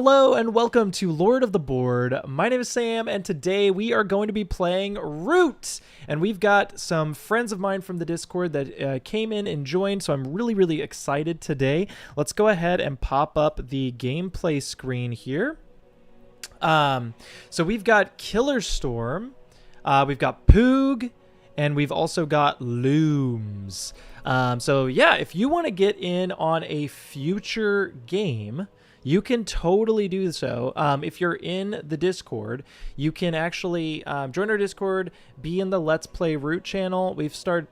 Hello and welcome to Lord of the Board. My name is Sam and today we are going to be playing Root. And we've got some friends of mine from the Discord that came in and joined, so I'm really excited today. Let's go ahead and pop up the gameplay screen here. So we've got Killer Storm, we've got Poog, and we've also got Looms. So yeah, if you want to get in on a future game, you can totally do so. If you're in the Discord, you can actually join our Discord, be in the Let's Play Root channel. We start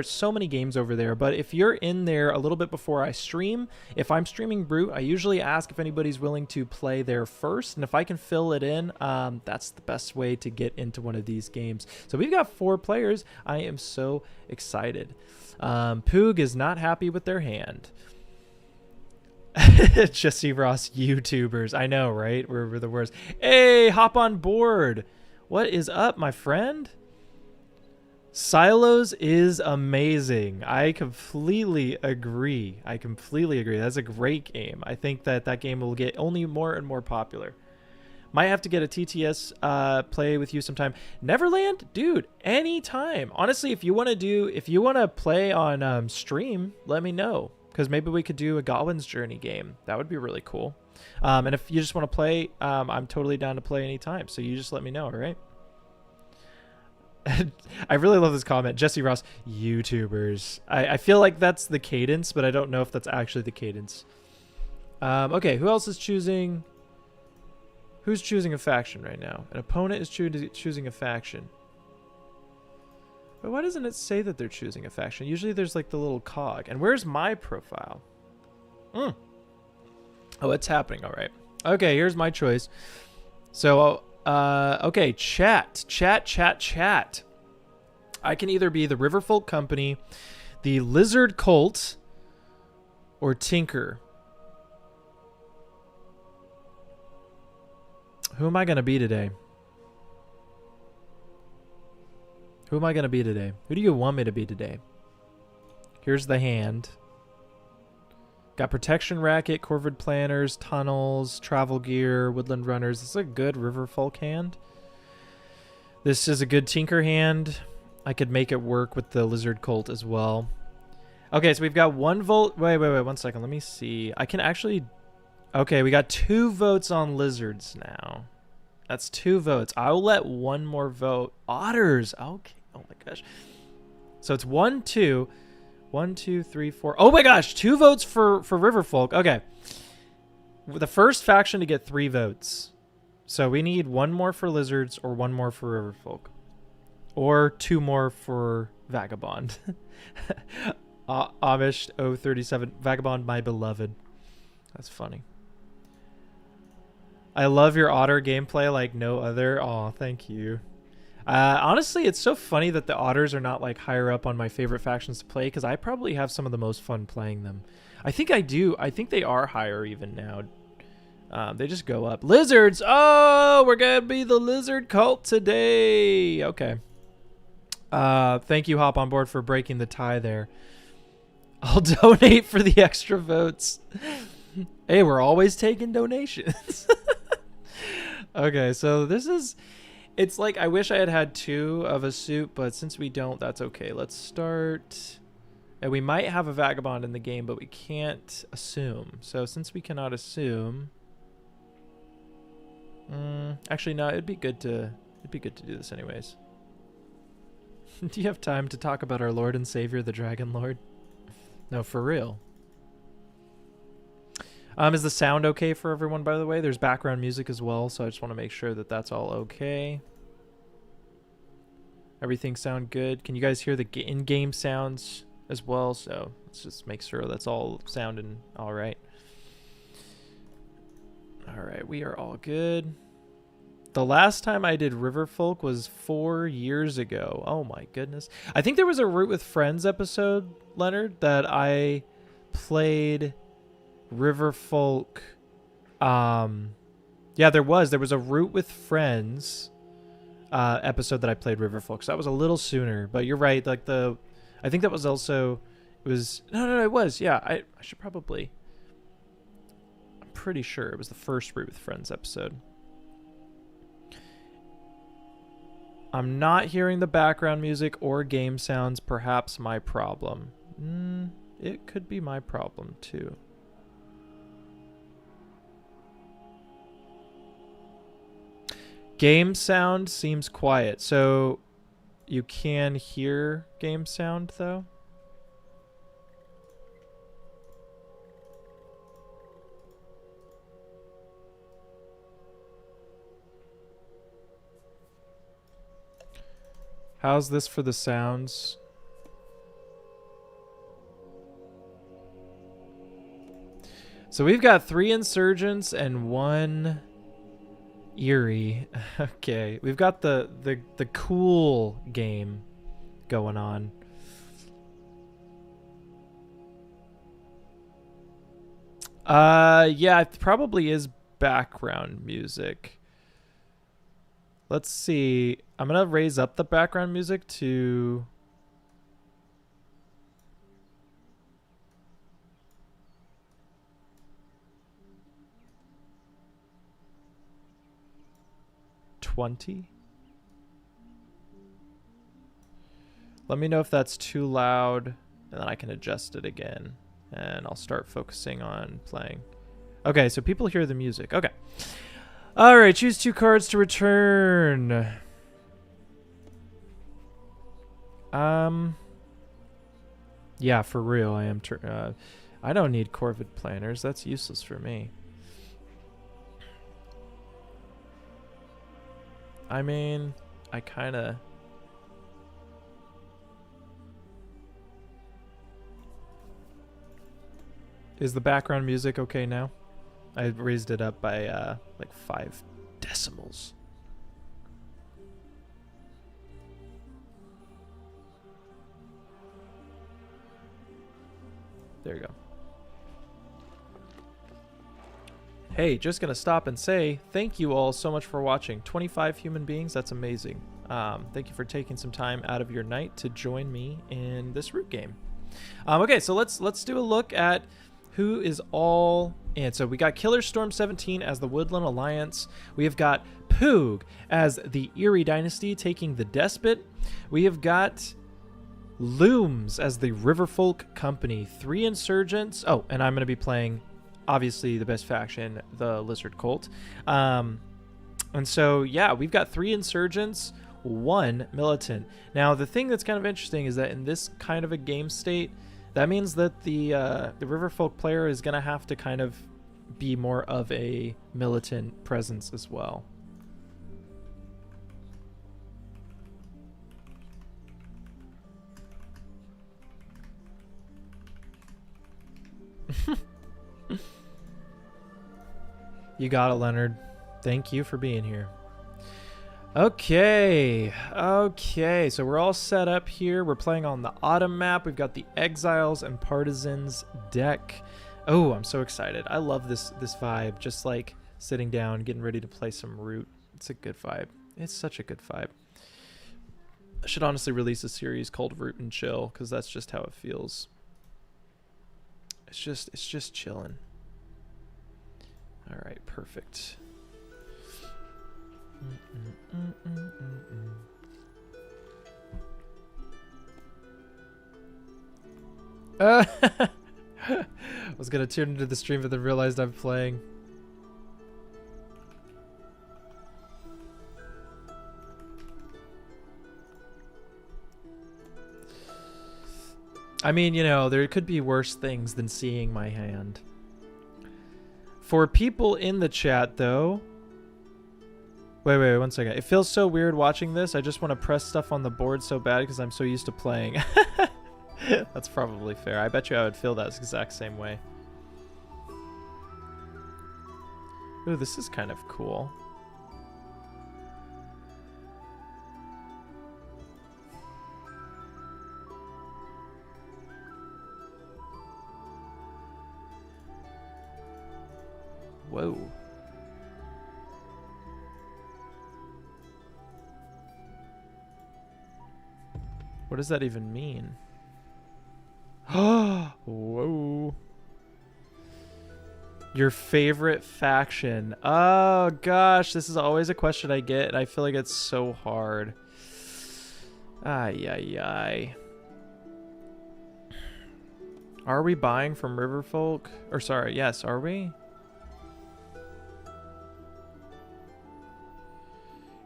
so many games over there, but if you're in there a little bit before I stream, if I'm streaming Root, I usually ask if anybody's willing to play there first, and if I can fill it in, that's the best way to get into one of these games. So we've got 4 players. I am so excited. Poog is not happy with their hand. Jesse Ross YouTubers. I know, right? We're the worst. Hey, hop on board. What is up, my friend? Silos is amazing. I completely agree. That's a great game. I think that game will get only more and more popular. Might have to get a TTS play with you sometime. Neverland, dude, anytime. Honestly, if you want to play on stream, let me know. Because maybe we could do a Godwin's Journey game. That would be really cool. And if you just want to play, I'm totally down to play anytime. So you just let me know, all right? I really love this comment. Jesse Ross, YouTubers. I feel like that's the cadence, but I don't know if that's actually the cadence. Okay, who else is choosing? Who's choosing a faction right now? An opponent is choosing a faction. But why doesn't it say that they're choosing a faction? Usually there's like the little cog. And where's my profile? Oh, it's happening. All right. Okay, here's my choice. So, okay, chat. I can either be the Riverfolk Company, the Lizard Cult, or Tinker. Who am I going to be today? Who am I going to be today? Who do you want me to be today? Here's the hand. Got Protection Racket, Corvid Planners, Tunnels, Travel Gear, Woodland Runners. This is a good Riverfolk hand. This is a good Tinker hand. I could make it work with the Lizard Cult as well. Okay, so we've got 1 vote. Wait, 1 second. Let me see. I can actually... Okay, we got 2 votes on lizards now. That's 2 votes. I'll let 1 more vote. Otters. Okay. Oh my gosh. So it's 1, 2. 1, 2, 3, 4. Oh my gosh. 2 votes for Riverfolk. Okay. The first faction to get 3 votes. So we need 1 more for lizards or 1 more for Riverfolk. Or 2 more for Vagabond. Amish 037. Vagabond, my beloved. That's funny. I love your otter gameplay like no other. Aw, thank you. Honestly, it's so funny that the otters are not like higher up on my favorite factions to play because I probably have some of the most fun playing them. I think I do. I think they are higher even now. They just go up. Lizards! Oh, we're going to be the lizard cult today. Okay. Thank you, Hop on Board, for breaking the tie there. I'll donate for the extra votes. Hey, we're always taking donations. Okay, so this is... It's like I wish I had had 2 of a suit, but since we don't, that's okay. Let's start... And we might have a Vagabond in the game, but we can't assume. So since we cannot assume... actually, no, it'd be good to do this anyways. Do you have time to talk about our Lord and Savior, the Dragon Lord? No, for real. Is the sound okay for everyone, by the way? There's background music as well, so I just want to make sure that that's all okay. Everything sound good? Can you guys hear the in-game sounds as well? So let's just make sure that's all sounding all right. All right, we are all good. The last time I did Riverfolk was 4 years ago. Oh my goodness. I think there was a Root with Friends episode, Leonard, that I played... Riverfolk. Yeah, there was a Root with Friends episode that I played Riverfolk. So that was a little sooner, but you're right. Like I think that was also, it was, no, it was. Yeah, I should probably, pretty sure it was the first Root with Friends episode. I'm not hearing the background music or game sounds. Perhaps my problem. It could be my problem too. Game sound seems quiet. So you can hear game sound though? How's this for the sounds? So we've got 3 insurgents and 1 eerie. Okay, we've got the cool game going on. Yeah, it probably is background music. Let's see. I'm gonna raise up the background music to 20. Let me know if that's too loud, and then I can adjust it again, and I'll start focusing on playing. Okay, so people hear the music. Okay. All right, choose 2 cards to return. Yeah, for real, I am. I don't need Corvid planners. That's useless for me. I mean, I kind of. Is the background music okay now? I raised it up by like 5 decimals. There you go. Hey, just gonna stop and say thank you all so much for watching. 25 human beings, that's amazing. Thank you for taking some time out of your night to join me in this Root game. Okay, so let's do a look at who is all in. So we got Killer Storm 17 as the Woodland Alliance. We have got Poog as the Eerie Dynasty taking the Despot. We have got Looms as the Riverfolk Company. 3 insurgents. Oh, and I'm going to be playing, obviously, the best faction, the Lizard Cult. And so, yeah, we've got 3 insurgents, 1 militant. Now, the thing that's kind of interesting is that in this kind of a game state, that means that the Riverfolk player is going to have to kind of be more of a militant presence as well. You got it, Leonard. Thank you for being here. Okay, so we're all set up here. We're playing on the Autumn map. We've got the Exiles and Partisans deck. Oh, I'm so excited. I love this vibe. Just like sitting down, getting ready to play some Root. It's a good vibe. It's such a good vibe. I should honestly release a series called Root and Chill, because that's just how it feels. It's just chilling. All right, perfect. I was gonna tune into the stream, but then realized I'm playing. I mean, you know, there could be worse things than seeing my hand. For people in the chat, though... Wait, 1 second. It feels so weird watching this. I just want to press stuff on the board so bad because I'm so used to playing. That's probably fair. I bet you I would feel that exact same way. Ooh, this is kind of cool. Whoa. What does that even mean? Whoa. Your favorite faction. Oh, gosh. This is always a question I get, and I feel like it's so hard. Ay, ay, ay. Are we buying from Riverfolk? Or sorry, yes, are we?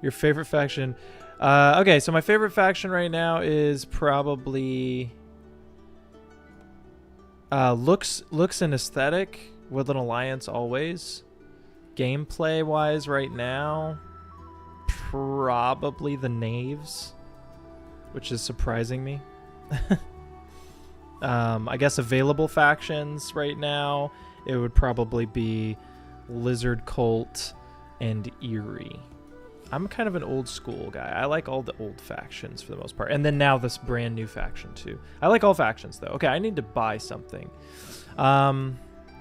Your favorite faction. Okay, so my favorite faction right now is probably looks and aesthetic. Woodland Alliance always. Gameplay wise right now, probably the Knaves, which is surprising me. I guess available factions right now, it would probably be Lizard Cult and Eerie. I'm kind of an old school guy. I like all the old factions for the most part. And then now this brand new faction too. I like all factions though. Okay, I need to buy something.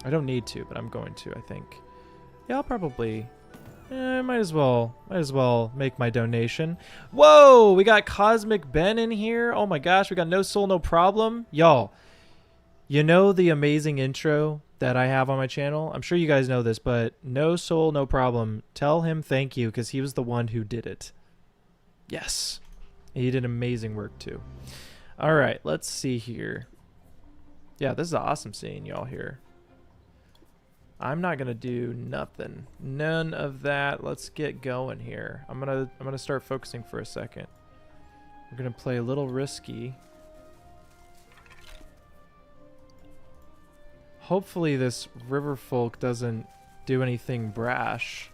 I don't need to, but I'm going to, I think. Yeah, I'll probably... might as well make my donation. Whoa! We got Cosmic Ben in here. Oh my gosh, we got No Soul, No Problem. Y'all, you know the amazing intro that I have on my channel? I'm sure you guys know this, but No Soul, No Problem. Tell him thank you, because he was the one who did it. Yes. He did amazing work, too. All right, let's see here. Yeah, this is awesome seeing y'all here. I'm not gonna do nothing. None of that. Let's get going here. I'm gonna start focusing for a second. We're gonna play a little risky. Hopefully this Riverfolk doesn't do anything brash.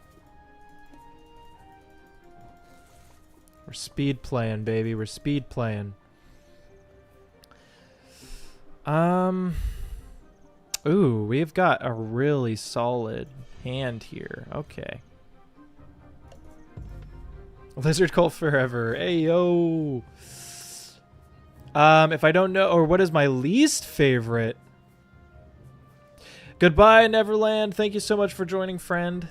We're speed playing, baby. We're speed playing. Ooh, we've got a really solid hand here. Okay. Lizard Cult forever. Hey, yo. If I don't know, or what is my least favorite? Goodbye, Neverland. Thank you so much for joining, friend.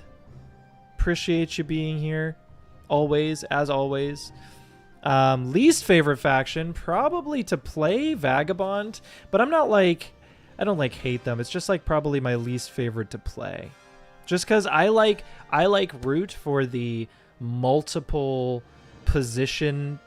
Appreciate you being here. Always, as always. Least favorite faction, probably to play Vagabond, but I'm not like... I don't like hate them. It's just like probably my least favorite to play. Just because I like Root for the multiple position,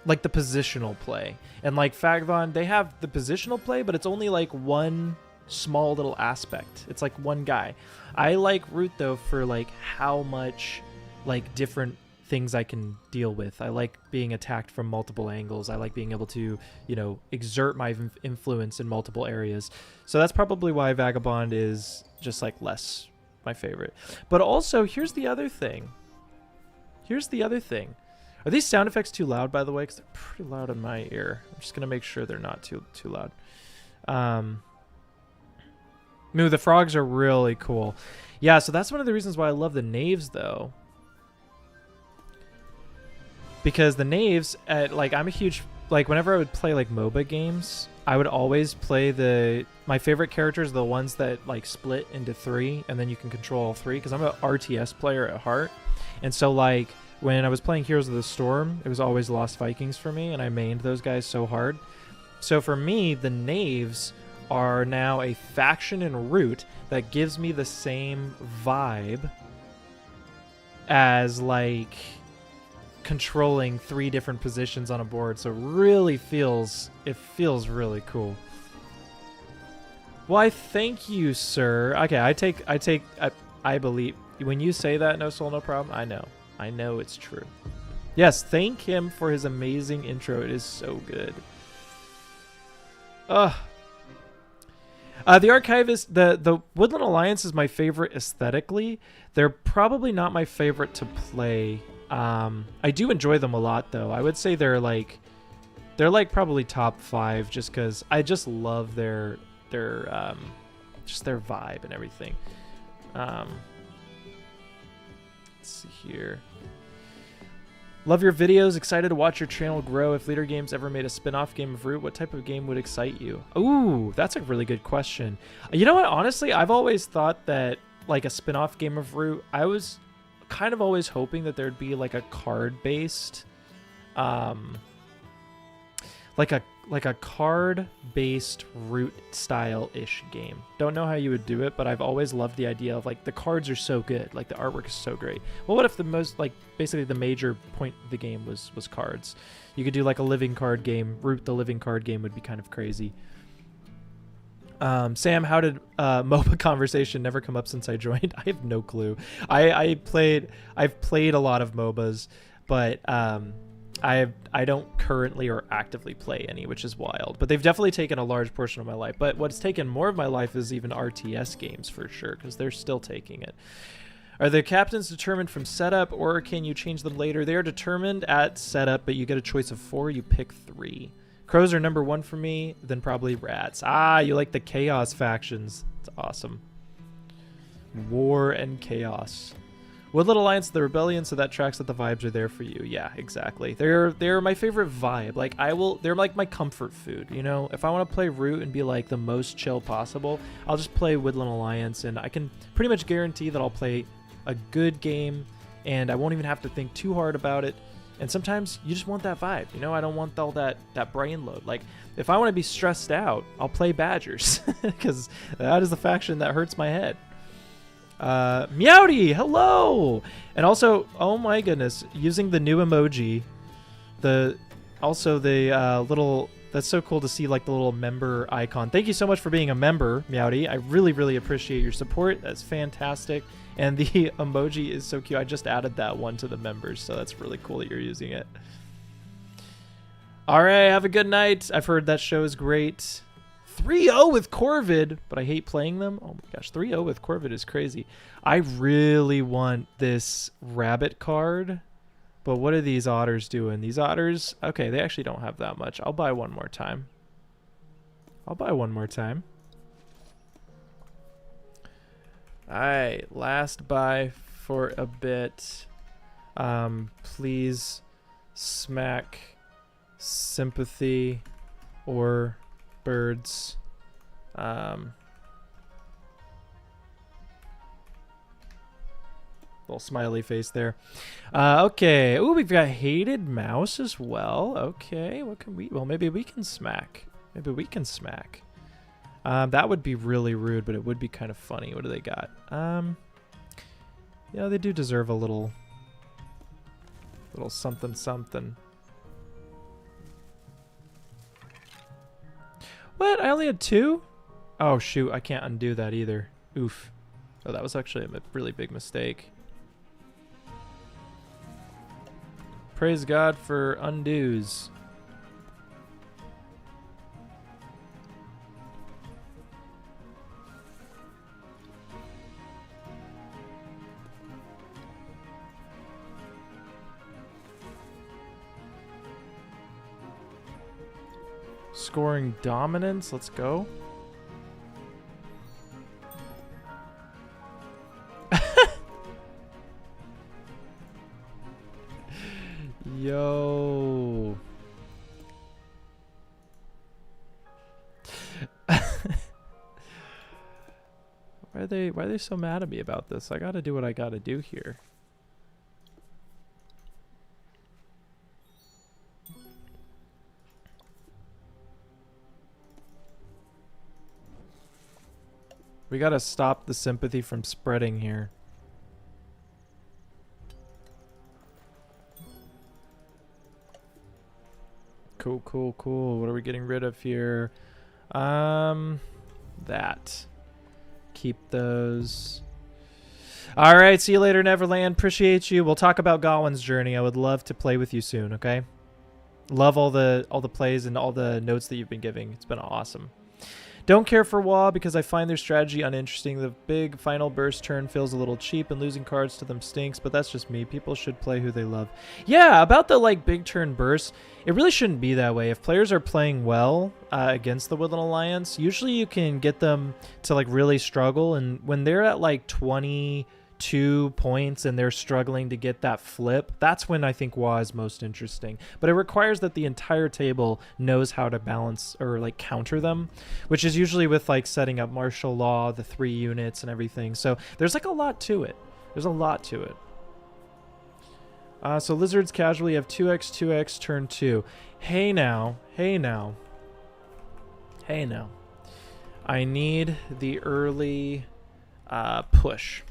like the positional play. And like Vagabond, they have the positional play, but it's only like one small little aspect. It's like one guy. I like Root though for like how much like different things I can deal with. I like being attacked from multiple angles. I like being able to, you know, exert my influence in multiple areas. So that's probably why Vagabond is just like less my favorite. But also, here's the other thing. Are these sound effects too loud, by the way? Because they're pretty loud in my ear. I'm just going to make sure they're not too loud. Moo, the frogs are really cool. Yeah, so that's one of the reasons why I love the Knaves, though. Because the Knaves, like, I'm a huge... Like, whenever I would play, like, MOBA games, I would always play my favorite characters, the ones that, like, split into 3, and then you can control all 3, because I'm an RTS player at heart. And so, like, when I was playing Heroes of the Storm, it was always Lost Vikings for me, and I mained those guys so hard. So for me, the Knaves are now a faction in Root that gives me the same vibe as, like... controlling 3 different positions on a board, so it feels really cool. Why, thank you, sir. Okay, I believe when you say that, No Soul, No Problem. I know it's true. Yes, thank him for his amazing intro. It is so good. The Archivist, the Woodland Alliance is my favorite aesthetically. They're probably not my favorite to play. I do enjoy them a lot, though. I would say they're like probably top 5, just because I just love their just their vibe and everything. Let's see here. Love your videos. Excited to watch your channel grow. If Leader Games ever made a spin-off game of Root, what type of game would excite you? Ooh, that's a really good question. You know what? Honestly, I've always thought that like a spin-off game of Root, I was kind of always hoping that there'd be like a card-based, like like a card-based Root style-ish game. Don't know how you would do it, but I've always loved the idea of like the cards are so good, like the artwork is so great. Well, what if the most like basically the major point of the game was cards? You could do like a living card game. Root the living card game would be kind of crazy. Sam, how did MOBA conversation never come up since I joined? I have no clue. I've played a lot of MOBAs, but I don't currently or actively play any, which is wild. But they've definitely taken a large portion of my life. But what's taken more of my life is even RTS games for sure, because they're still taking it. Are the captains determined from setup, or can you change them later? They are determined at setup, but you get a choice of 4. You pick 3. Crows are number 1 for me, then probably rats. Ah, you like the chaos factions. It's awesome. War and chaos. Woodland Alliance, the Rebellion, so that tracks that the vibes are there for you. Yeah, exactly. They're my favorite vibe. Like they're like my comfort food, you know? If I want to play Root and be like the most chill possible, I'll just play Woodland Alliance, and I can pretty much guarantee that I'll play a good game and I won't even have to think too hard about it. And sometimes you just want that vibe, you know? I don't want all that brain load. Like, if I want to be stressed out, I'll play Badgers, because that is the faction that hurts my head. Meowdy, hello! And also, oh my goodness, using the new emoji, the little, that's so cool to see, like, the little member icon. Thank you so much for being a member, Meowdy. I really, really appreciate your support. That's fantastic. And the emoji is so cute. I just added that one to the members, so that's really cool that you're using it. All right, have a good night. I've heard that show is great. 3-0 with Corvid, but I hate playing them. Oh my gosh, 3-0 with Corvid is crazy. I really want this rabbit card, but what are these otters doing? These otters, okay, they actually don't have that much. I'll buy one more time. All right, last buy for a bit. Please smack sympathy or birds. Little smiley face there. Okay. Ooh, we've got hated mouse as well. Okay, what can we? Well, maybe we can smack. That would be really rude, but it would be kind of funny. What do they got? Yeah, they do deserve a little something something. What? I only had 2? Oh shoot, I can't undo that either. Oof. Oh, that was actually a really big mistake. Praise God for undos. Scoring dominance, let's go. Yo. Why are they so mad at me about this? I gotta do what I gotta do here. We gotta stop the sympathy from spreading here. Cool. What are we getting rid of here? That. Keep those. All right, see you later, Neverland. Appreciate you. We'll talk about Gawain's journey. I would love to play with you soon, okay? Love all the plays and all the notes that you've been giving. It's been awesome. Don't care for WoW because I find their strategy uninteresting. The big final burst turn feels a little cheap and losing cards to them stinks, but that's just me. People should play who they love. Yeah, about the like big turn burst, it really shouldn't be that way. If players are playing well against the Woodland Alliance, usually you can get them to like really struggle, and when they're at like 22 points and they're struggling to get that flip, that's when I think WoW is most interesting. But it requires that the entire table knows how to balance or like counter them, which is usually with like setting up martial law, the 3 units and everything. So there's like a lot to it. So lizards casually have 2x turn 2. Hey now. Hey, now. I need the early push.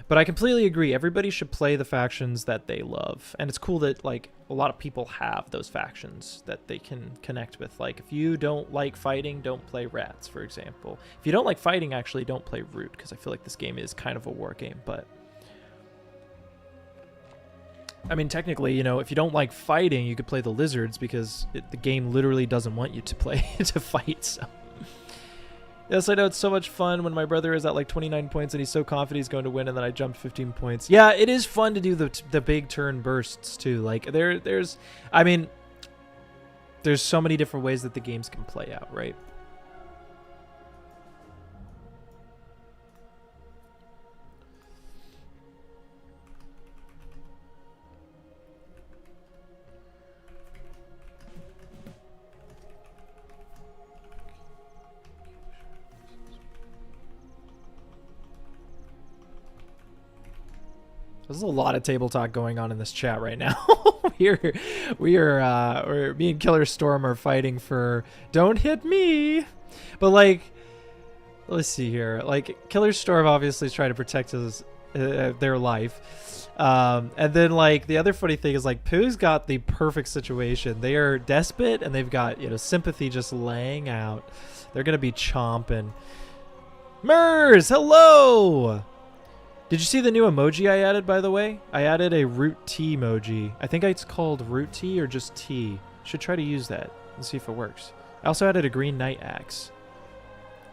But I completely agree. Everybody should play the factions that they love. And it's cool that, like, a lot of people have those factions that they can connect with. Like, if you don't like fighting, don't play Rats, for example. If you don't like fighting, actually, don't play Root, because I feel like this game is kind of a war game. But, I mean, technically, you know, if you don't like fighting, you could play the Lizards, because the game literally doesn't want you to play to fight, so... Yes, I know, it's so much fun when my brother is at like 29 points and he's so confident he's going to win, and then I jumped 15 points. Yeah, it is fun to do the big turn bursts too. Like there's so many different ways that the games can play out, right? There's a lot of table talk going on in this chat right now. Me and Killer Storm are fighting for don't hit me. But like, let's see here. Like, Killer Storm obviously is trying to protect his their life. And then like the other funny thing is like Pooh's got the perfect situation. They are despot and they've got, you know, sympathy just laying out. They're gonna be chomping. Mers, hello. Did you see the new emoji I added, by the way? I added a root T emoji. I think it's called root T or just T. Should try to use that and see if it works. I also added a green knight axe,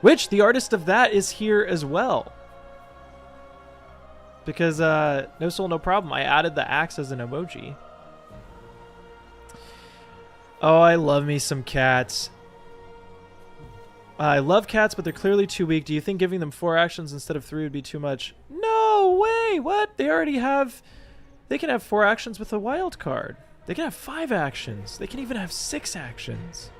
which the artist of that is here as well. Because no soul, no problem. I added the axe as an emoji. Oh, I love me some cats. I love cats, but they're clearly too weak. Do you think giving them 4 actions instead of 3 would be too much? No way! What? They already have... They can have 4 actions with a wild card. They can have 5 actions. They can even have 6 actions.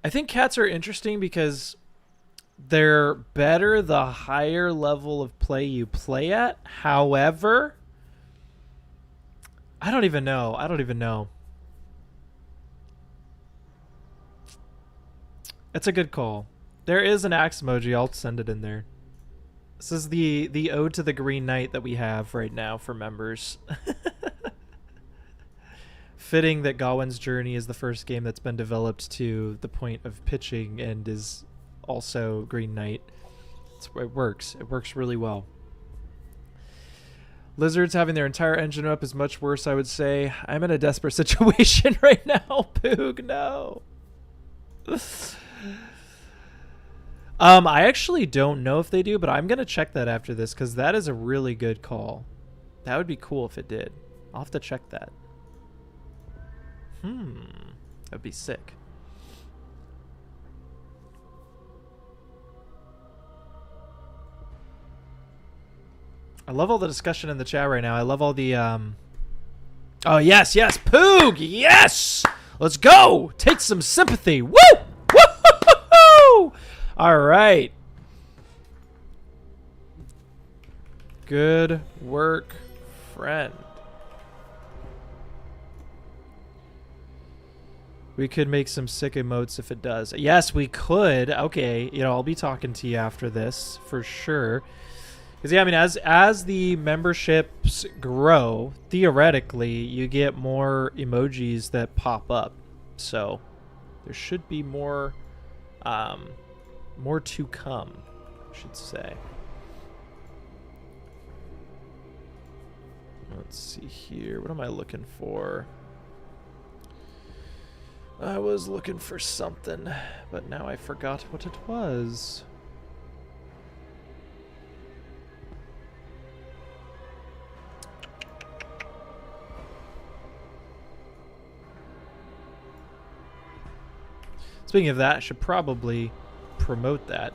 I think cats are interesting because they're better the higher level of play you play at. However, I don't even know. It's a good call. There is an axe emoji. I'll send it in there. This is the ode to the Green Knight that we have right now for members. Fitting that Gawain's Journey is the first game that's been developed to the point of pitching and is also Green Knight. It works. It works really well. Lizards having their entire engine up is much worse, I would say. I'm in a desperate situation right now. Poog, no. I actually don't know if they do, but I'm going to check that after this because that is a really good call. That would be cool if it did. I'll have to check that. That'd be sick. I love all the discussion in the chat right now. I love all the Oh, yes, Poog, yes! Let's go! Take some sympathy. Woo! Woo! All right. Good work, friend. We could make some sick emotes if it does. Yes, we could. Okay, you know, I'll be talking to you after this for sure. Because, yeah, I mean, as the memberships grow, theoretically, you get more emojis that pop up. So there should be more to come, I should say. Let's see here. What am I looking for? I was looking for something, but now I forgot what it was. Speaking of that, I should probably promote that.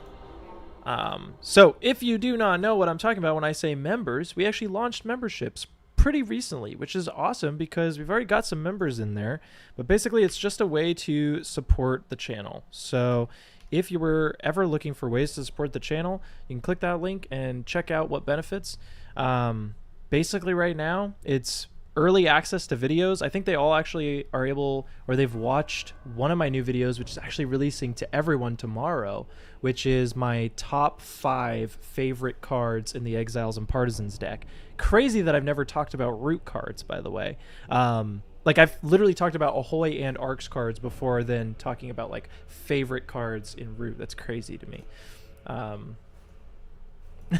So if you do not know what I'm talking about when I say members, we actually launched memberships pretty recently, which is awesome because we've already got some members in there. But basically, it's just a way to support the channel. So if you were ever looking for ways to support the channel, you can click that link and check out what benefits. Basically, right now, it's early access to videos. I think they all actually are able, or they've watched one of my new videos, which is actually releasing to everyone tomorrow, which is my top 5 favorite cards in the Exiles and Partisans deck. Crazy that I've never talked about root cards, by the way. Like I've literally talked about Ahoy and Arcs cards before then talking about like favorite cards in root. That's crazy to me. I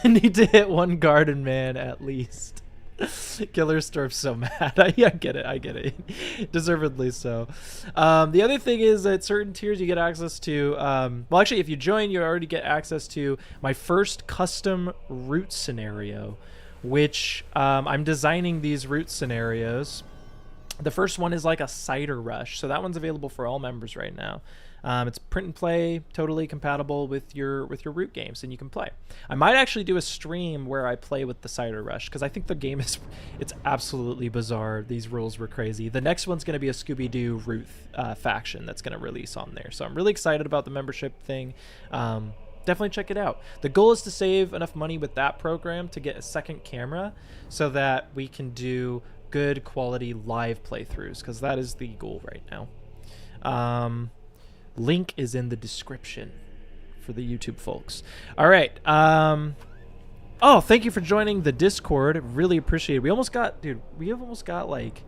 need to hit one Garden Man at least. Killer Storm's so mad. I get it. Deservedly so. The other thing is that certain tiers you get access to, well actually if you join you already get access to my first custom route scenario, which I'm designing these route scenarios. The first one is like a cider rush, so that one's available for all members right now. It's print and play, totally compatible with your root games, and you can play. I might actually do a stream where I play with the cider rush because I think the game it's absolutely bizarre. These rules were crazy. The next one's going to be a Scooby-Doo root faction that's going to release on there, so I'm really excited about the membership thing. Definitely check it out. The goal is to save enough money with that program to get a second camera so that we can do good quality live playthroughs, because that is the goal right now. Link is in the description for the YouTube folks. All right. Oh, thank you for joining the Discord. Really appreciate it. We almost got like,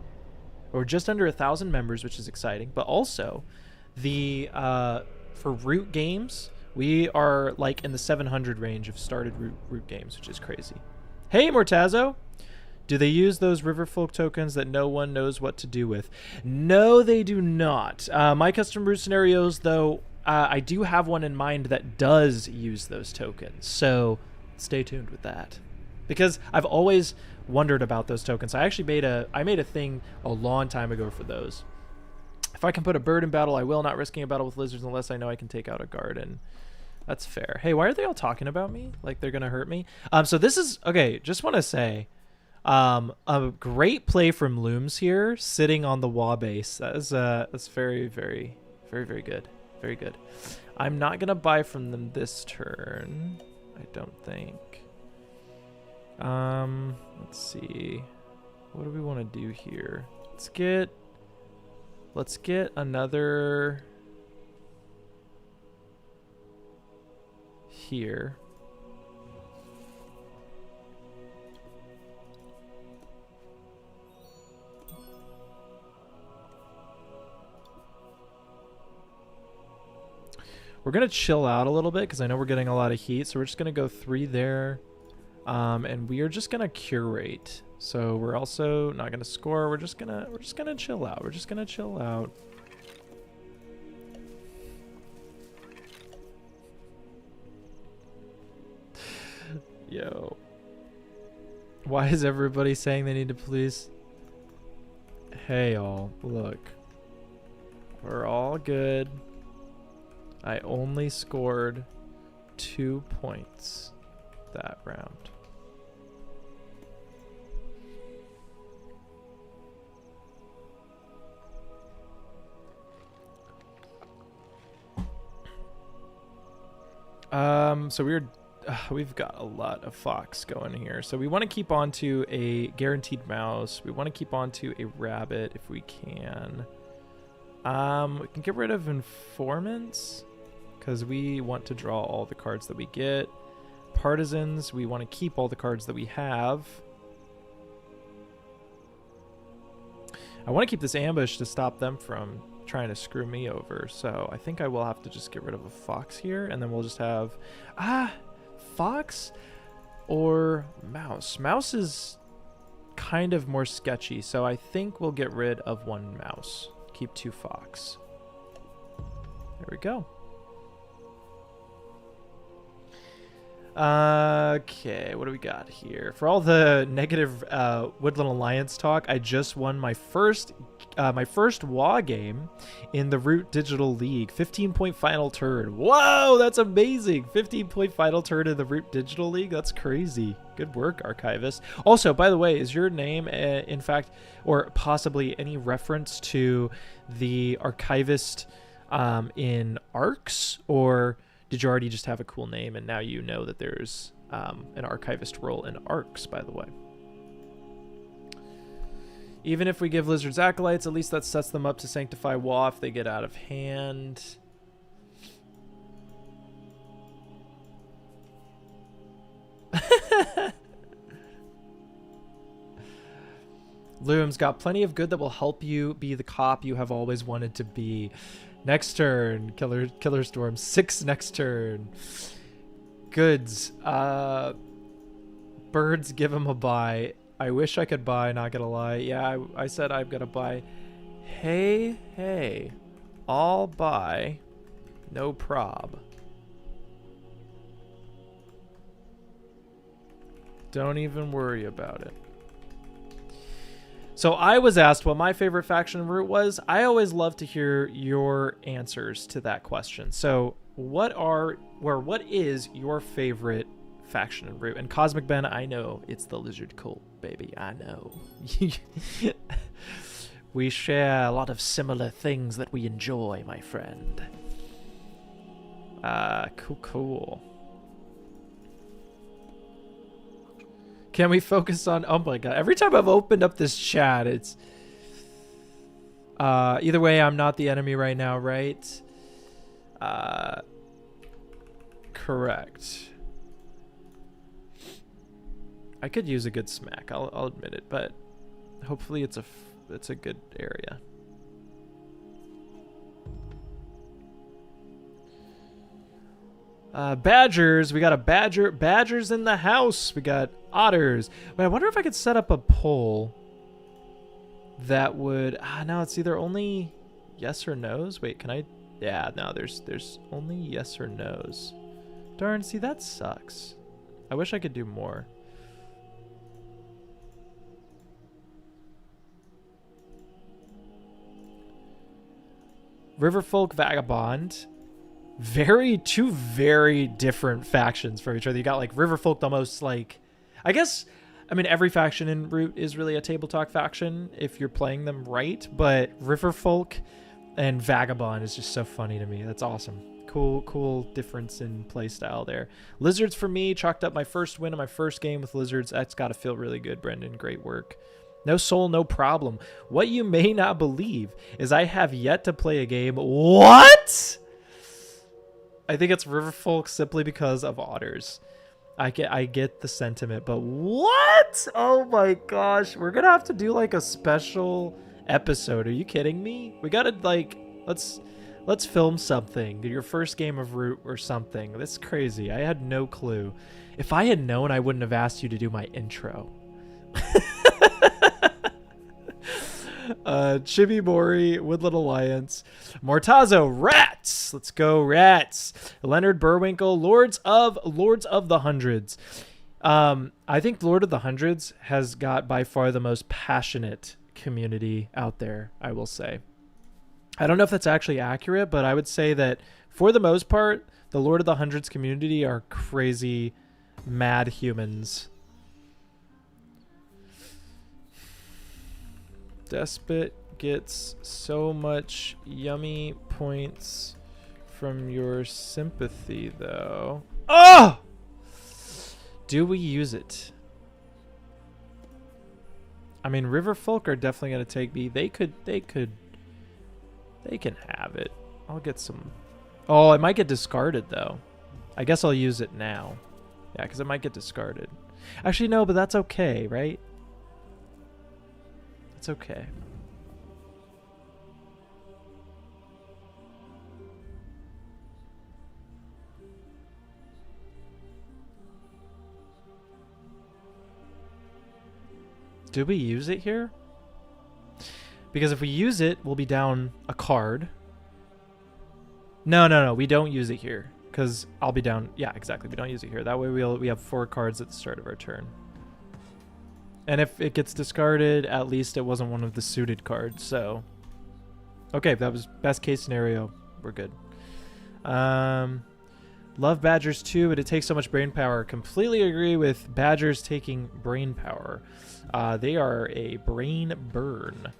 or just under 1,000 members, which is exciting. But also, for root games, we are like in the 700 range of started root games, which is crazy. Hey, Mortazo. Do they use those Riverfolk tokens that no one knows what to do with? No, they do not. My custom route scenarios, though, I do have one in mind that does use those tokens. So stay tuned with that. Because I've always wondered about those tokens. I actually made a thing a long time ago for those. If I can put a bird in battle, I will, not risking a battle with lizards unless I know I can take out a garden. That's fair. Hey, why are they all talking about me? Like they're going to hurt me? So this is... Okay, just want to say... a great play from Looms here, sitting on the Wa base. That's very, very, very, very good. Very good. I'm not gonna buy from them this turn, I don't think. Let's see. What do we want to do here? Let's get another here. We're going to chill out a little bit because I know we're getting a lot of heat. So we're just going to go 3 there. And we are just going to curate. So we're also not going to score. We're just going to chill out. We're just going to chill out. Yo. Why is everybody saying they need to please? Hey, all. Look. We're all good. I only scored 2 points that round. So we've got a lot of fox going here. So we want to keep on to a guaranteed mouse. We want to keep on to a rabbit if we can. We can get rid of informants because we want to draw all the cards that we get. Partisans, we want to keep all the cards that we have. I want to keep this ambush to stop them from trying to screw me over. So I think I will have to just get rid of a fox here, and then we'll just have fox or mouse. Mouse is kind of more sketchy, so I think we'll get rid of 1 mouse. Keep 2 fox. There we go. Okay, what do we got here? For all the negative Woodland Alliance talk, I just won my first WA game in the Root Digital League. 15-point final turn. Whoa, that's amazing. 15-point final turn in the Root Digital League. That's crazy. Good work, Archivist. Also, by the way, is your name, in fact, or possibly any reference to the Archivist in Arcs, or did you already just have a cool name and now you know that there's an Archivist role in Arcs, by the way? Even if we give lizards acolytes, at least that sets them up to sanctify Wa if they get out of hand. Loom's got plenty of good that will help you be the cop you have always wanted to be. Next turn, Killer Storm. 6 next turn. Goods. Birds, give him a buy. I wish I could buy, not gonna lie. Yeah, I said I'm gonna buy. Hey. I'll buy. No prob. Don't even worry about it. So I was asked what my favorite faction route was. I always love to hear your answers to that question. So what is your favorite faction and route? And Cosmic Ben, I know it's the Lizard Cult, baby. I know. We share a lot of similar things that we enjoy, my friend. Cool. Can we focus on... Oh my god. Every time I've opened up this chat, it's... either way, I'm not the enemy right now, right? Correct. I could use a good smack. I'll admit it, but hopefully it's a good area. Badgers. We got a badger. Badgers in the house. We got otters. Wait, I wonder if I could set up a poll that would... no, it's either only yes or no's. Wait, can I... Yeah, no, there's only yes or no's. Darn, see, that sucks. I wish I could do more. Riverfolk Vagabond. Two very different factions from each other. You got like Riverfolk, almost like, I mean, every faction in Root is really a table talk faction if you're playing them right, but Riverfolk and Vagabond is just so funny to me. That's awesome. Cool difference in play style there. Lizards for me, chalked up my first win in my first game with Lizards. That's got to feel really good, Brendan. Great work. No soul, no problem. What you may not believe is I have yet to play a game. What? I think it's Riverfolk simply because of otters. I get the sentiment, but what? Oh my gosh. We're gonna have to do like a special episode. Are you kidding me? We gotta like, let's film something. Your first game of Root or something. That's crazy. I had no clue. If I had known, I wouldn't have asked you to do my intro. Chibi Mori, Woodland Alliance, Mortazo, Rats. Let's go, Rats. Leonard Burwinkle, Lords of the Hundreds. I think Lord of the Hundreds has got by far the most passionate community out there, I will say. I don't know if that's actually accurate, but I would say that for the most part, the Lord of the Hundreds community are crazy, mad humans. Despot gets so much yummy points from your sympathy, though. Oh! Do we use it? I mean, Riverfolk are definitely going to take me. They can have it. I'll get some. Oh, it might get discarded, though. I guess I'll use it now. Yeah, because it might get discarded. Actually, no, but that's okay, right? It's okay. Do we use it here? Because if we use it, we'll be down a card. No, we don't use it here. Because I'll be down... Yeah, exactly. We don't use it here. That way we have 4 cards at the start of our turn. And if it gets discarded, at least it wasn't one of the suited cards, so... Okay, that was best case scenario. We're good. Love Badgers too, but it takes so much brain power. Completely agree with Badgers taking brain power. They are a brain burn.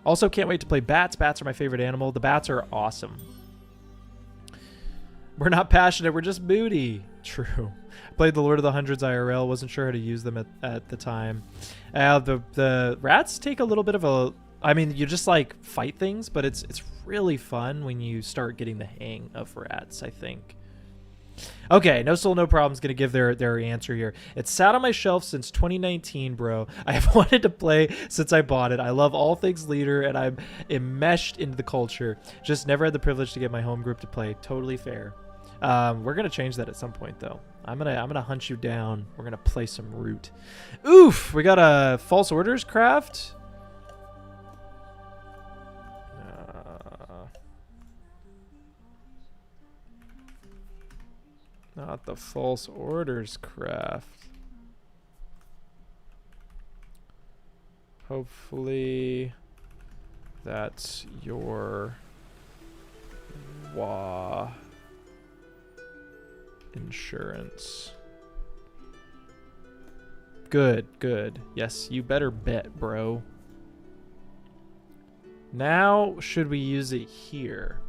Also, can't wait to play bats. Bats are my favorite animal. The bats are awesome. We're not passionate. We're just moody. True. Played the Lord of the Hundreds IRL. Wasn't sure how to use them at the time. The rats take a little bit of a... I mean, you just like fight things, but it's really fun when you start getting the hang of rats, I think. Okay, No Soul, No Problem's going to give their answer here. It's sat on my shelf since 2019, bro. I have wanted to play since I bought it. I love all things leader, and I'm enmeshed into the culture. Just never had the privilege to get my home group to play. Totally fair. We're going to change that at some point, though. I'm gonna hunt you down. We're going to play some Root. Oof! We got a False Orders craft. Not the False Orders craft. Hopefully that's your WA insurance. Good, good. Yes, you better bet, bro. Now, should we use it here?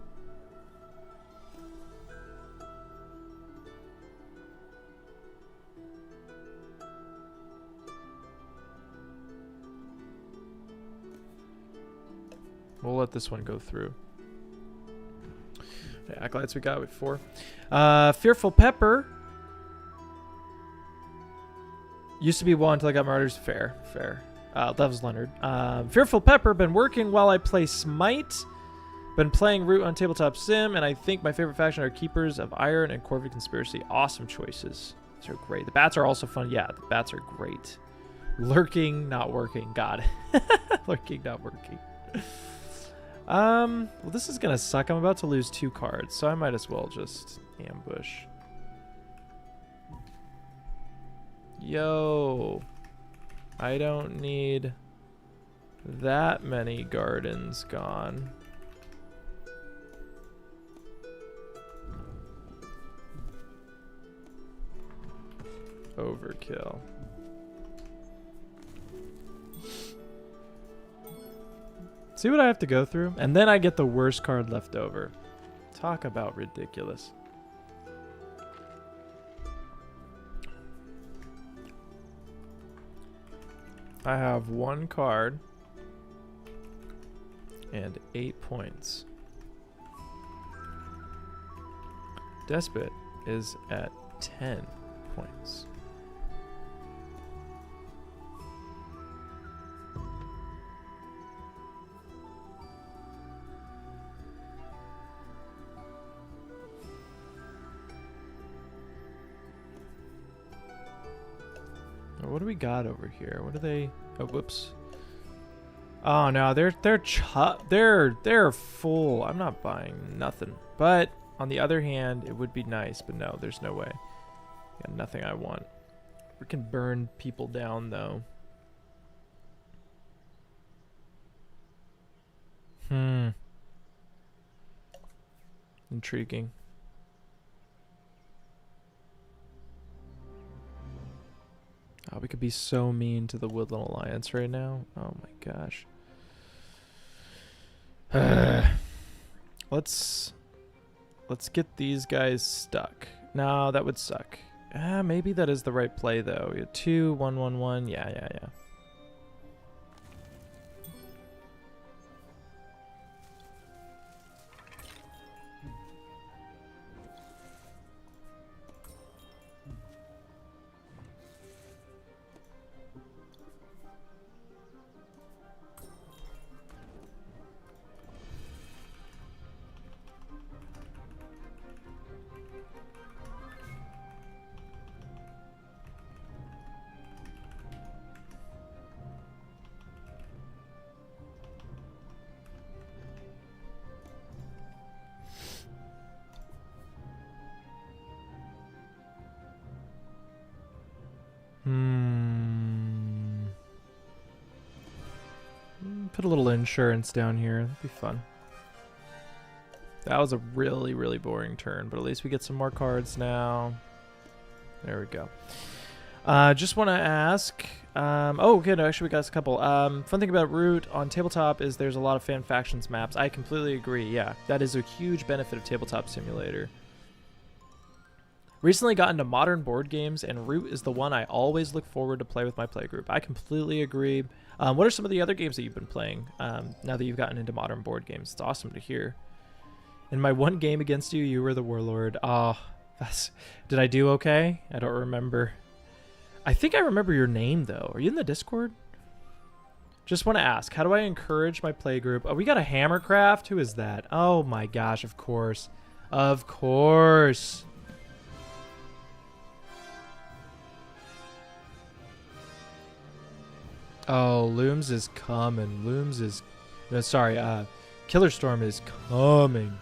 We'll let this one go through. Okay, acolytes we got with 4. Fearful Pepper. Used to be 1 until I got Martyrs. Fair, fair. That was Leonard. Fearful Pepper. Been working while I play Smite. Been playing Root on Tabletop Sim, and I think my favorite faction are Keepers of Iron and Corvid Conspiracy. Awesome choices. These are great. The bats are also fun. Yeah, the bats are great. Lurking, not working. God. Lurking, not working. Well, this is gonna suck. I'm about to lose 2 cards, so I might as well just ambush. Yo, I don't need that many gardens gone. Overkill. See what I have to go through? And then I get the worst card left over. Talk about ridiculous. I have 1 card and 8 points. Despot is at 10 points. What do we got over here? What are they? Oh, whoops. Oh no, they're full. I'm not buying nothing. But on the other hand, it would be nice. But no, there's no way. Got nothing I want. We can burn people down though. Intriguing. Oh, we could be so mean to the Woodland Alliance right now. Oh my gosh. Let's get these guys stuck. No, that would suck. Maybe that is the right play though. 2, 1, 1, 1. Yeah. Put a little insurance down here. That'd be fun. That was a really, really boring turn, but at least we get some more cards now. There we go. Just want to ask. Oh, okay. No, actually, we got a couple. Fun thing about Root on tabletop is there's a lot of fan factions maps. I completely agree. Yeah, that is a huge benefit of Tabletop Simulator. Recently got into modern board games, and Root is the one I always look forward to play with my playgroup. I completely agree. What are some of the other games that you've been playing now that you've gotten into modern board games? It's awesome to hear. In my one game against you, you were the warlord. Oh, did I do okay? I don't remember. I think I remember your name, though. Are you in the Discord? Just want to ask, how do I encourage my playgroup? Oh, we got a Hammercraft? Who is that? Oh my gosh, of course. Of course. Oh, Looms is coming. Looms is... No, sorry, Killer Storm is coming.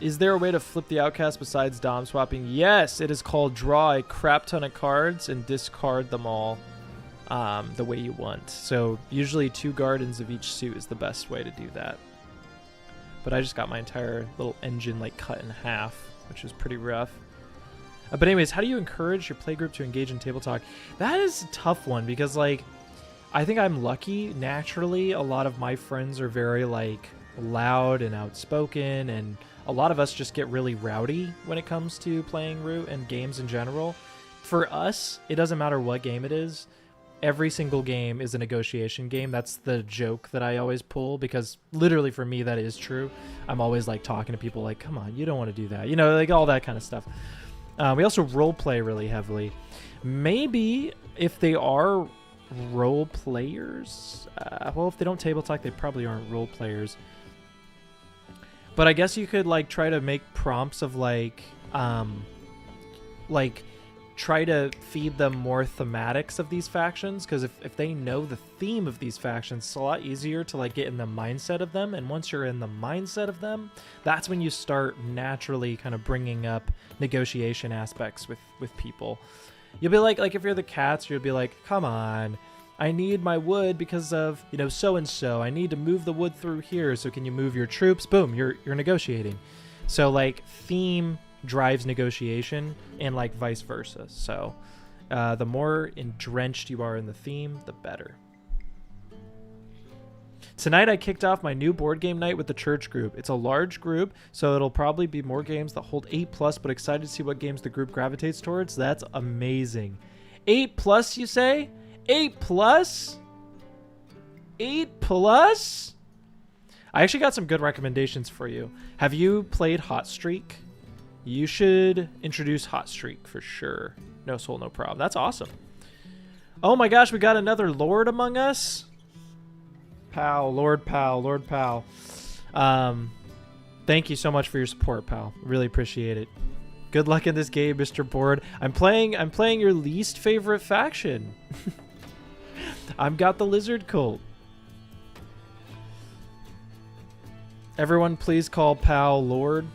Is there a way to flip the outcast besides dom swapping? Yes, it is called draw a crap ton of cards and discard them all the way you want. So usually 2 gardens of each suit is the best way to do that. But I just got my entire little engine like cut in half, which is pretty rough. But anyways, how do you encourage your playgroup to engage in table talk? That is a tough one because like I think I'm lucky. Naturally, a lot of my friends are very like loud and outspoken, and a lot of us just get really rowdy when it comes to playing Root and games in general. For us, it doesn't matter what game it is. Every single game is a negotiation game. That's the joke that I always pull because literally for me that is true. I'm always like talking to people like, come on, you don't want to do that. You know, like all that kind of stuff. We also role play really heavily. Maybe if they are role players, well, if they don't table talk, they probably aren't role players. But I guess you could like try to make prompts of like try to feed them more thematics of these factions, because if they know the theme of these factions, it's a lot easier to like get in the mindset of them. And once you're in the mindset of them, that's when you start naturally kind of bringing up negotiation aspects with people. You'll be like if you're the cats, you'll be like, come on, I need my wood because of, you know, so and so. I need to move the wood through here, so can you move your troops? Boom, you're negotiating. So like theme drives negotiation and like vice versa. So the more drenched you are in the theme, the better. Tonight I kicked off my new board game night with the church group. It's a large group, so it'll probably be more games that hold 8+, but excited to see what games the group gravitates towards. That's amazing. 8+, you say? 8+? 8+? I actually got some good recommendations for you. Have you played Hot Streak? You should introduce Hot Streak for sure. No soul, no problem. That's awesome. Oh my gosh, we got another Lord among us. Pal, Lord Pal, Lord Pal. Thank you so much for your support, pal. Really appreciate it. Good luck in this game, Mr. Board. I'm playing your least favorite faction. I've got the Lizard Cult. Everyone please call Pal Lord.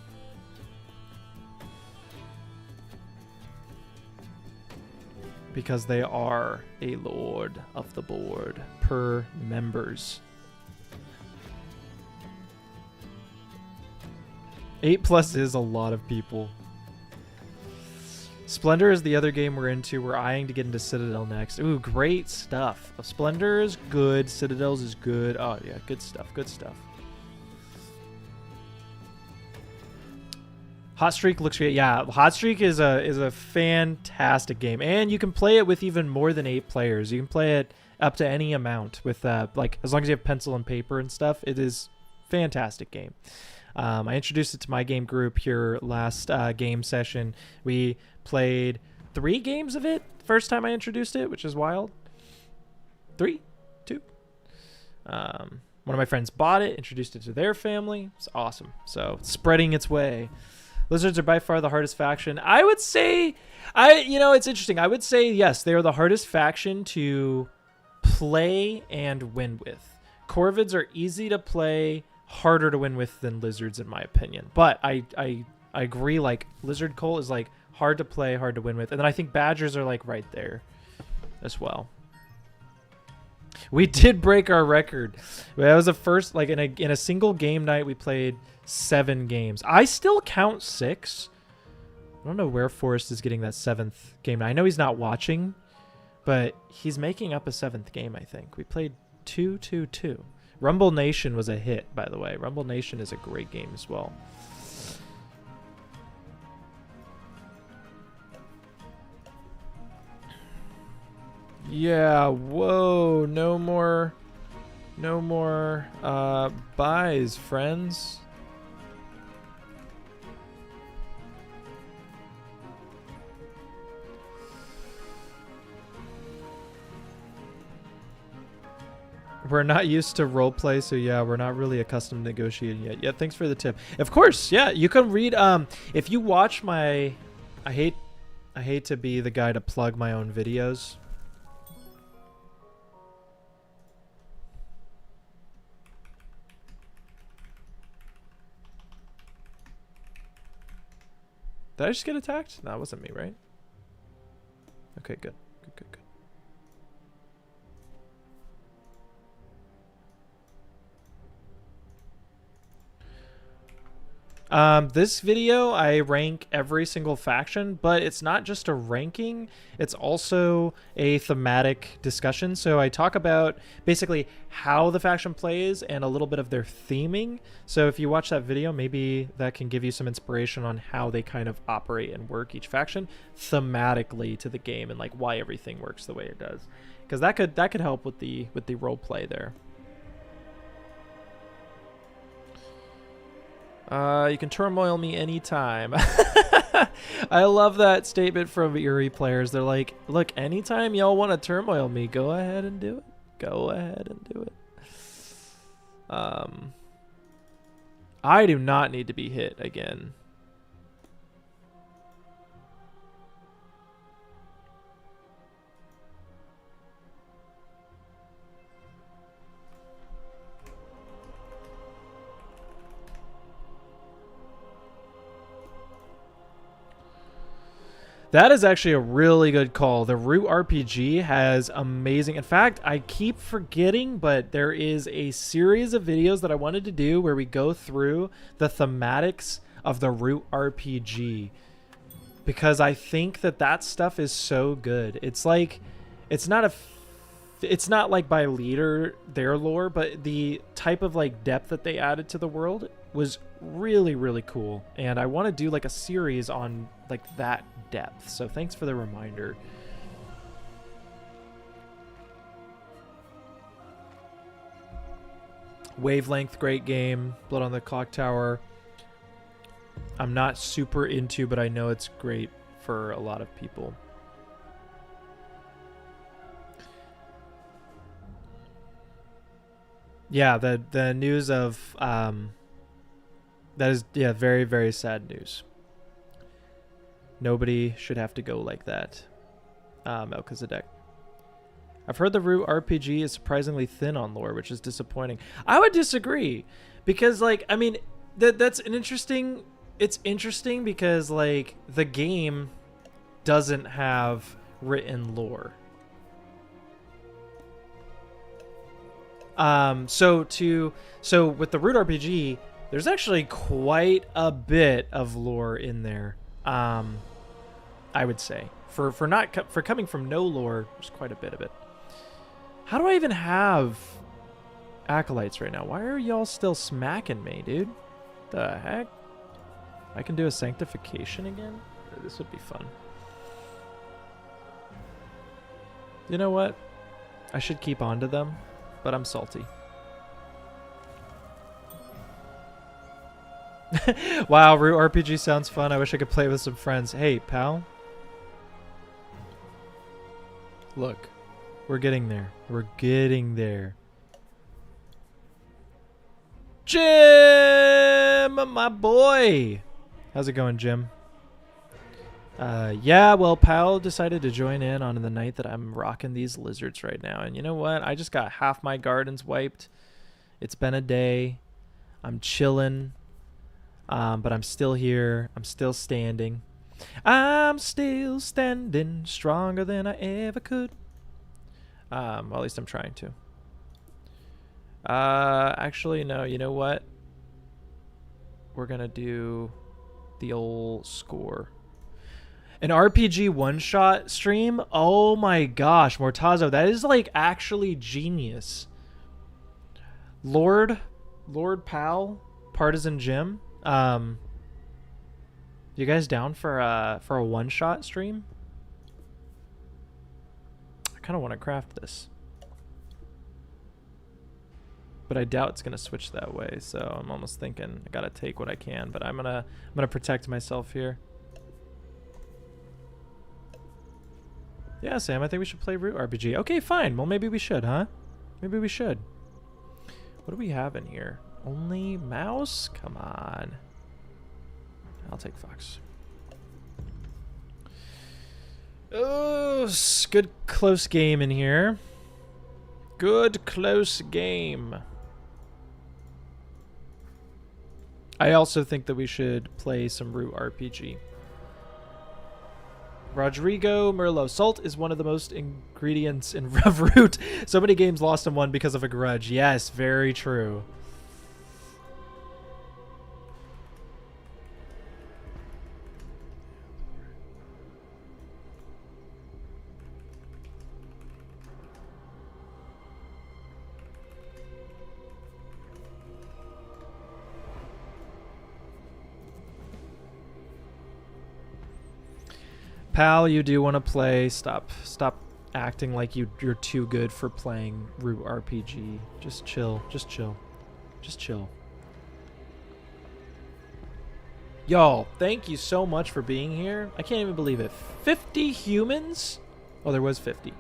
Because they are a lord of the board per members. 8+ is a lot of people. Splendor is the other game we're into. We're eyeing to get into Citadel next. Ooh, great stuff. Splendor is good. Citadels is good. Oh yeah, good stuff. Good stuff. Hot Streak looks great. Yeah, Hot Streak is a fantastic game, and you can play it with even more than 8 players. You can play it up to any amount with like as long as you have pencil and paper and stuff. It is a fantastic game. I introduced it to my game group here last game session. We played 3 games of it first time I introduced it, which is wild. 3, 2. One of my friends bought it, introduced it to their family. It's awesome. So it's spreading its way. Lizards are by far the hardest faction. I would say, it's interesting. I would say, yes, they are the hardest faction to play and win with. Corvids are easy to play, harder to win with than lizards, in my opinion. But I agree, like, Lizard Cult is, like, hard to play, hard to win with. And then I think Badgers are, like, right there as well. We did break our record. That was the first, like, in a single game night, we played 7 games. I still count 6. I don't know where Forrest is getting that 7th game. I know he's not watching, but he's making up a 7th game, I think. We played 2-2-2. Rumble Nation was a hit, by the way. Rumble Nation is a great game as well. Yeah, whoa, no more buys, friends. We're not used to roleplay, so yeah, we're not really accustomed to negotiating yet. Yeah, thanks for the tip. Of course, yeah, you can read if you watch my I hate to be the guy to plug my own videos. Did I just get attacked? No, that wasn't me, right? Okay, good. Good. This video, I rank every single faction, but it's not just a ranking, it's also a thematic discussion. So I talk about basically how the faction plays and a little bit of their theming. So if you watch that video, maybe that can give you some inspiration on how they kind of operate and work each faction thematically to the game and like why everything works the way it does. Because that could help with the role play there. You can turmoil me anytime. I love that statement from Eerie players. They're like, look, anytime y'all want to turmoil me, go ahead and do it. Go ahead and do it. I do not need to be hit again. That is actually a really good call. The Root RPG has amazing... In fact, I keep forgetting, but there is a series of videos that I wanted to do where we go through the thematics of the Root RPG. Because I think that stuff is so good. It's like... It's not like by leader, their lore, but the type of like depth that they added to the world was really, really cool. And I want to do like a series on like that depth. So thanks for the reminder. Wavelength, great game. Blood on the Clock Tower. I'm not super into, but I know it's great for a lot of people. Yeah, the news of that is, yeah, very, very sad news. Nobody should have to go like that. Melchizedek. I've heard the Root RPG is surprisingly thin on lore, which is disappointing. I would disagree, because like, I mean, that's an interesting... It's interesting because like the game doesn't have written lore. So with the Root RPG, there's actually quite a bit of lore in there. I would say for coming from no lore, there's quite a bit of it. How do I even have acolytes right now? Why are y'all still smacking me, dude? The heck? I can do a sanctification again? This would be fun. You know what? I should keep on to them, but I'm salty. Wow, Root RPG sounds fun. I wish I could play with some friends. Hey, pal. Look, we're getting there. We're getting there. Jim, my boy. How's it going, Jim? Yeah, well, pal decided to join in on the night that I'm rocking these lizards right now. And you know what? I just got half my gardens wiped. It's been a day. I'm chilling. But I'm still here. I'm still standing. I'm still standing stronger than I ever could. Well, at least I'm trying to. Actually, no. You know what? We're going to do the old score. An RPG one-shot stream? Oh my gosh, Mortazo, that is like actually genius. Lord Pal, Partisan Jim. You guys down for a one-shot stream? I kind of want to craft this. But I doubt it's going to switch that way, so I'm almost thinking I got to take what I can, but I'm going to protect myself here. Yeah, Sam, I think we should play Root RPG. Okay, fine. Well, maybe we should, huh? Maybe we should. What do we have in here? Only mouse? Come on. I'll take Fox. Oh, good close game in here. Good close game. I also think that we should play some Root RPG. Rodrigo Merlot. Salt is one of the most ingredients in Root. So many games lost in one because of a grudge. Yes, very true. Pal, you do want to play. Stop acting like you're too good for playing Root RPG. Just chill. Just chill. Just chill. Y'all, thank you so much for being here. I can't even believe it. 50 humans? Oh, there was 50.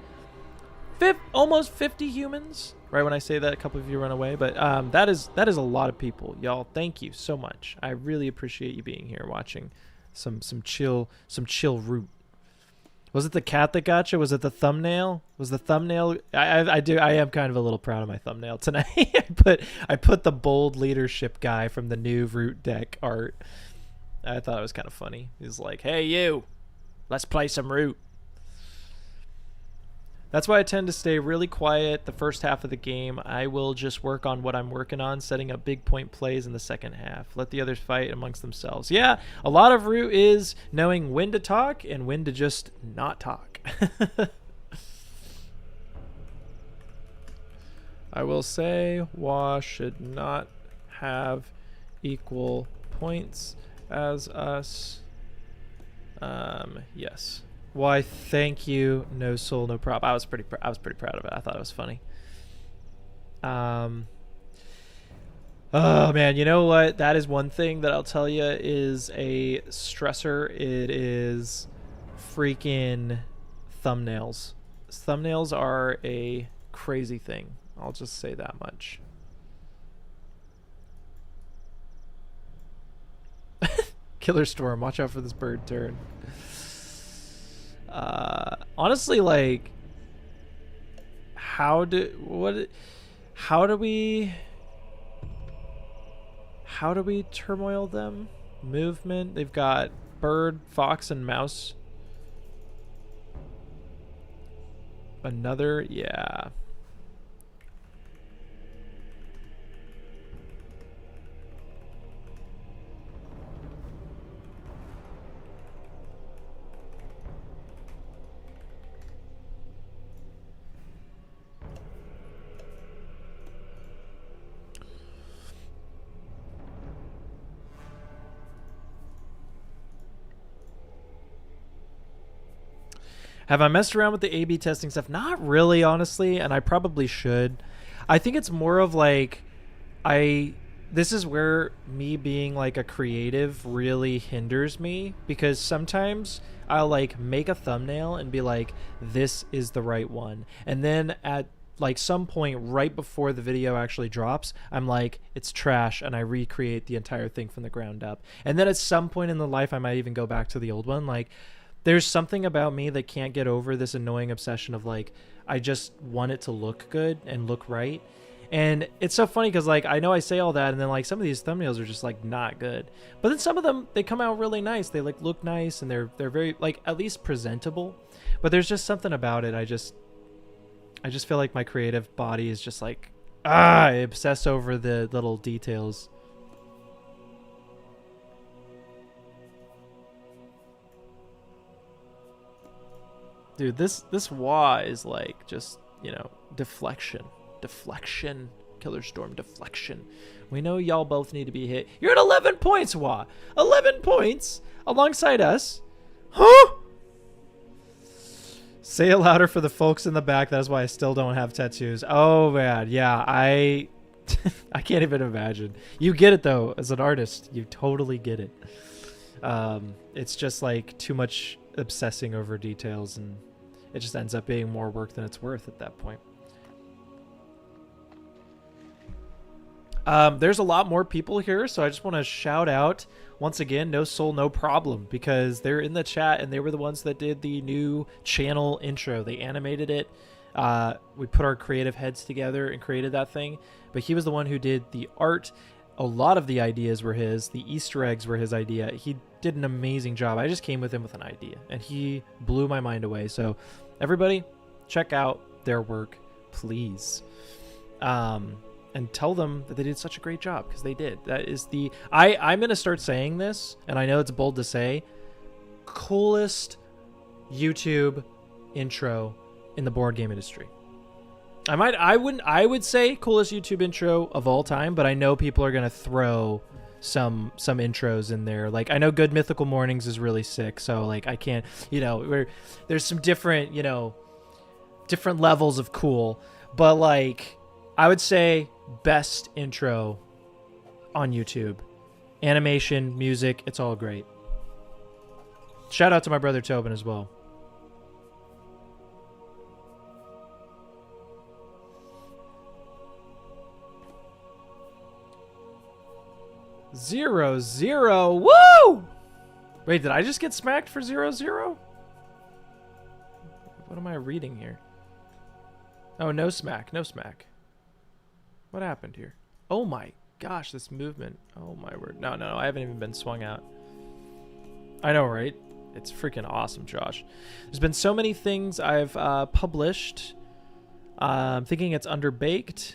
Almost 50 humans. Right when I say that, a couple of you run away, but that is a lot of people. Y'all, thank you so much. I really appreciate you being here watching some chill Root. Was it the cat that got you? Was it the thumbnail? Was the thumbnail? I am kind of a little proud of my thumbnail tonight. I put the bold leadership guy from the new Root deck art. I thought it was kind of funny. He's like, "Hey you, let's play some Root." That's why I tend to stay really quiet the first half of the game. I will just work on what I'm working on, setting up big point plays in the second half. Let the others fight amongst themselves. Yeah, a lot of Root is knowing when to talk and when to just not talk. I will say Wa should not have equal points as us. Yes. Why, thank you. No soul, no prop. I was pretty proud of it. I thought it was funny. Oh man, you know what? That is one thing that I'll tell you is a stressor. It is freaking thumbnails. Thumbnails are a crazy thing. I'll just say that much. Killer Storm, watch out for this bird turn. Honestly, like, how do we turmoil them? Movement. They've got bird, fox, and mouse. Another, yeah. Have I messed around with the A/B testing stuff? Not really, honestly, and I probably should. I think it's more of like, this is where me being like a creative really hinders me, because sometimes I'll like make a thumbnail and be like, this is the right one. And then at like some point right before the video actually drops, I'm like, it's trash, and I recreate the entire thing from the ground up. And then at some point in the life, I might even go back to the old one. Like, there's something about me that can't get over this annoying obsession of like, I just want it to look good and look right. And it's so funny because like, I know I say all that, and then like some of these thumbnails are just like not good, but then some of them, they come out really nice. They like look nice, and they're very like at least presentable. But there's just something about it. I just feel like my creative body is just like, I obsess over the little details. Dude, this Wa is like just, you know, deflection. Killer Storm deflection. We know y'all both need to be hit. You're at 11 points, Wa. 11 points alongside us. Huh? Say it louder for the folks in the back. That's why I still don't have tattoos. Oh man, yeah, I can't even imagine. You get it though, as an artist, you totally get it. It's just like too much obsessing over details, and it just ends up being more work than it's worth at that point. There's a lot more people here, so I just want to shout out once again, No Soul, No Problem, because they're in the chat and they were the ones that did the new channel intro. They animated it. We put our creative heads together and created that thing, but he was the one who did the art. A lot of the ideas were his. The Easter eggs were his idea. He did an amazing job. I just came with him with an idea, and he blew my mind away. So everybody, check out their work, please. And tell them that they did such a great job, because they did. That is the... I'm going to start saying this, and I know it's bold to say, coolest YouTube intro in the board game industry. I would say coolest YouTube intro of all time, but I know people are going to throw some intros in there. Like, I know Good Mythical Mornings is really sick, so like I can't, there's some different, different levels of cool, but like I would say best intro on YouTube. Animation, music, it's all great. Shout out to my brother Tobin as well. Zero, zero. Woo! Wait, did I just get smacked for 0-0? What am I reading here? Oh, no smack, no smack. What happened here? Oh my gosh, this movement. Oh my word. No, I haven't even been swung out. I know, right? It's freaking awesome, Josh. There's been so many things I've published. I'm thinking it's underbaked.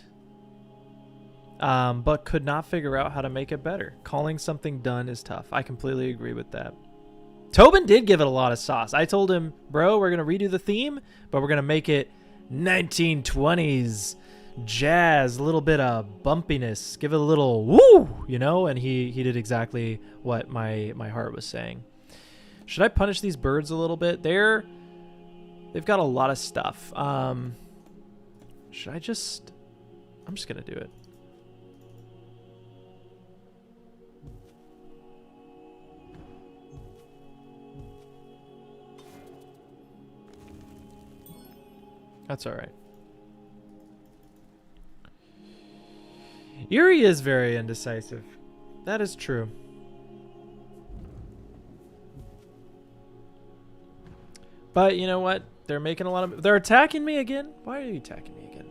But could not figure out how to make it better. Calling something done is tough. I completely agree with that. Tobin did give it a lot of sauce. I told him, bro, we're going to redo the theme, but we're going to make it 1920s jazz, a little bit of bumpiness, give it a little woo, and he did exactly what my heart was saying. Should I punish these birds a little bit? They've got a lot of stuff. Should I just... I'm just going to do it. That's all right. Erie is very indecisive. That is true. But you know what? They're making a lot of... They're attacking me again? Why are you attacking me again?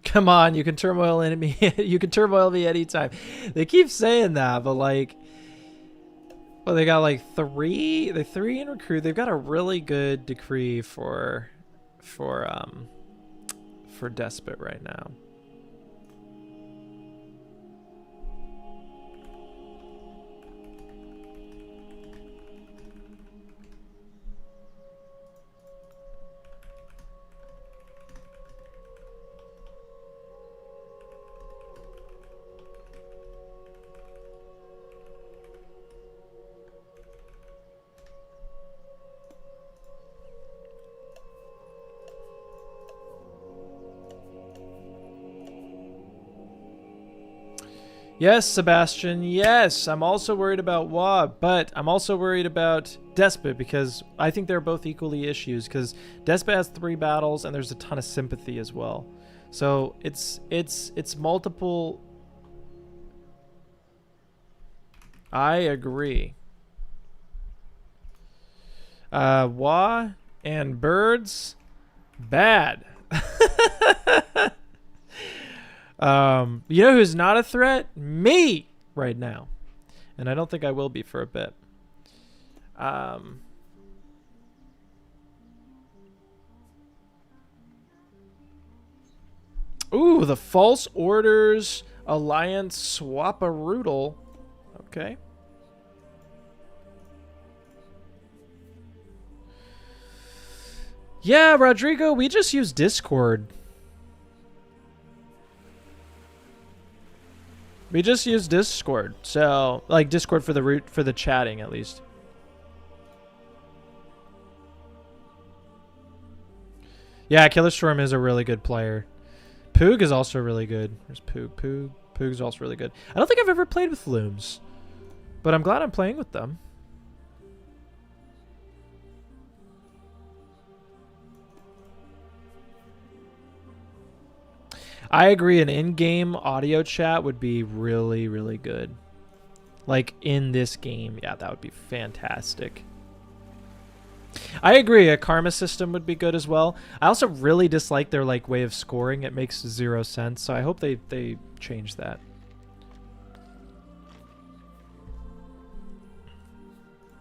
Come on, you can turmoil me. You can turmoil me anytime. They keep saying that, but like, well, they got like three in recruit. They've got a really good decree for Despot right now. Yes, Sebastian, yes. I'm also worried about Wab, but I'm also worried about Despot because I think they're both equally issues because Despot has 3 battles and there's a ton of sympathy as well. So it's multiple I agree. Wah and birds, bad. You know who's not a threat? Me right now. And I don't think I will be for a bit. Ooh, the False Orders Alliance Swap-a-Roodle. Okay. Yeah, Rodrigo, we just use Discord. We just use Discord. So, like Discord for the chatting at least. Yeah, Killerstorm is a really good player. Poog is also really good. There's Poog. Poog's also really good. I don't think I've ever played with Looms, but I'm glad I'm playing with them. I agree, an in-game audio chat would be really, really good. Like, in this game, yeah, that would be fantastic. I agree, a karma system would be good as well. I also really dislike their like way of scoring. It makes 0 sense, so I hope they change that.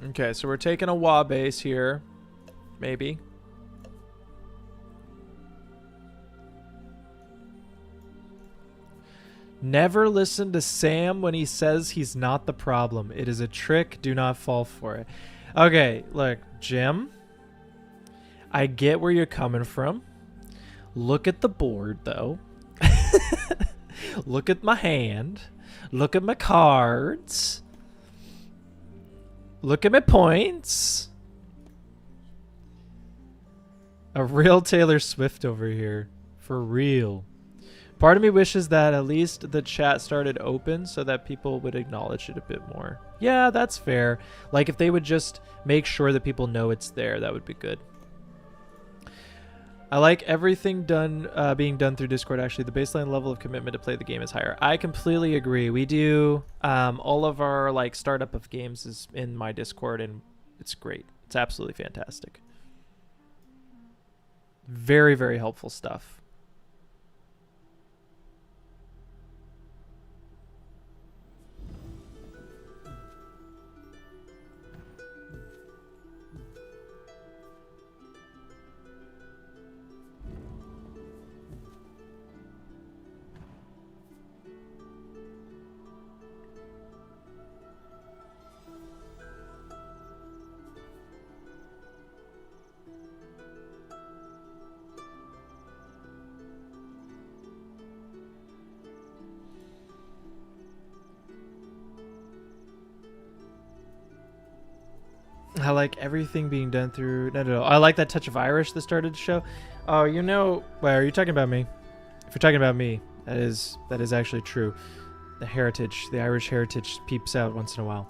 Okay, so we're taking a Wa base here. Maybe. Never listen to Sam when he says he's not the problem. It is a trick. Do not fall for it. Okay, look, Jim. I get where you're coming from. Look at the board, though. Look at my hand. Look at my cards. Look at my points. A real Taylor Swift over here. For real. Part of me wishes that at least the chat started open so that people would acknowledge it a bit more. Yeah, that's fair. Like if they would just make sure that people know it's there, that would be good. I like everything being done through Discord. Actually, the baseline level of commitment to play the game is higher. I completely agree. We do all of our like startup of games is in my Discord, and it's great. It's absolutely fantastic. Very, very helpful stuff. I like everything being done through... No. I like that touch of Irish that started to show. Oh, you know... Wait, are you talking about me? If you're talking about me, that is actually true. The Irish heritage peeps out once in a while.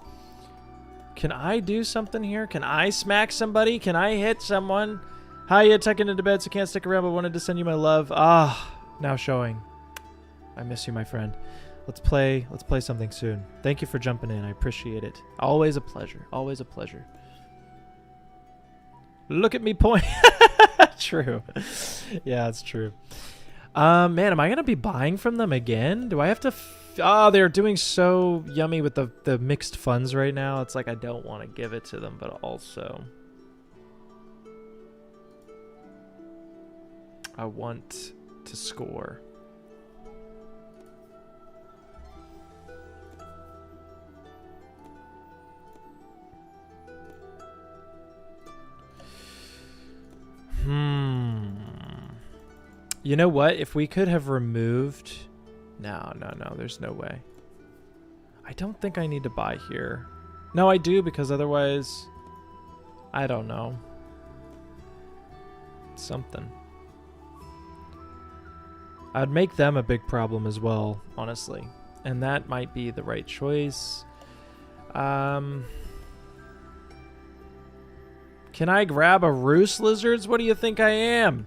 Can I do something here? Can I smack somebody? Can I hit someone? Hiya, tucking into bed, so can't stick around, but wanted to send you my love. Ah, now showing. I miss you, my friend. Let's play something soon. Thank you for jumping in. I appreciate it. Always a pleasure. Always a pleasure. Look at me point. True. Yeah, it's true. Man, am I going to be buying from them again? Do I have to... Oh, they're doing so yummy with the mixed funds right now. It's like I don't want to give it to them, but also... I want to score. You know what? If we could have removed... No, there's no way. I don't think I need to buy here. No, I do, because otherwise... I don't know. Something. I'd make them a big problem as well, honestly. And that might be the right choice. Can I grab a roost, lizards? What do you think I am?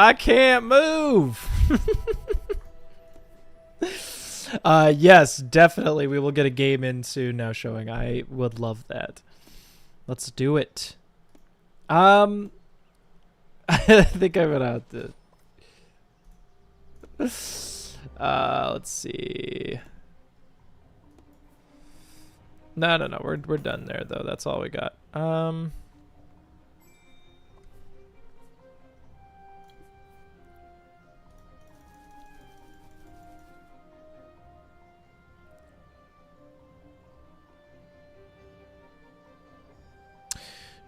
I can't move. Yes, definitely. We will get a game in soon now showing. I would love that. Let's do it. I think I'm gonna have to. Let's see. No. We're done there though. That's all we got.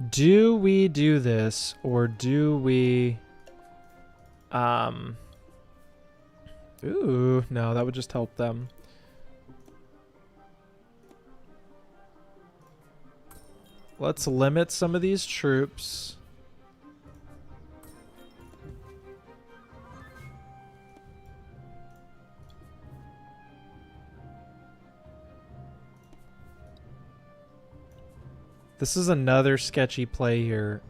Do we do this or do we ooh, no, that would just help them. Let's limit some of these troops. This is another sketchy play here.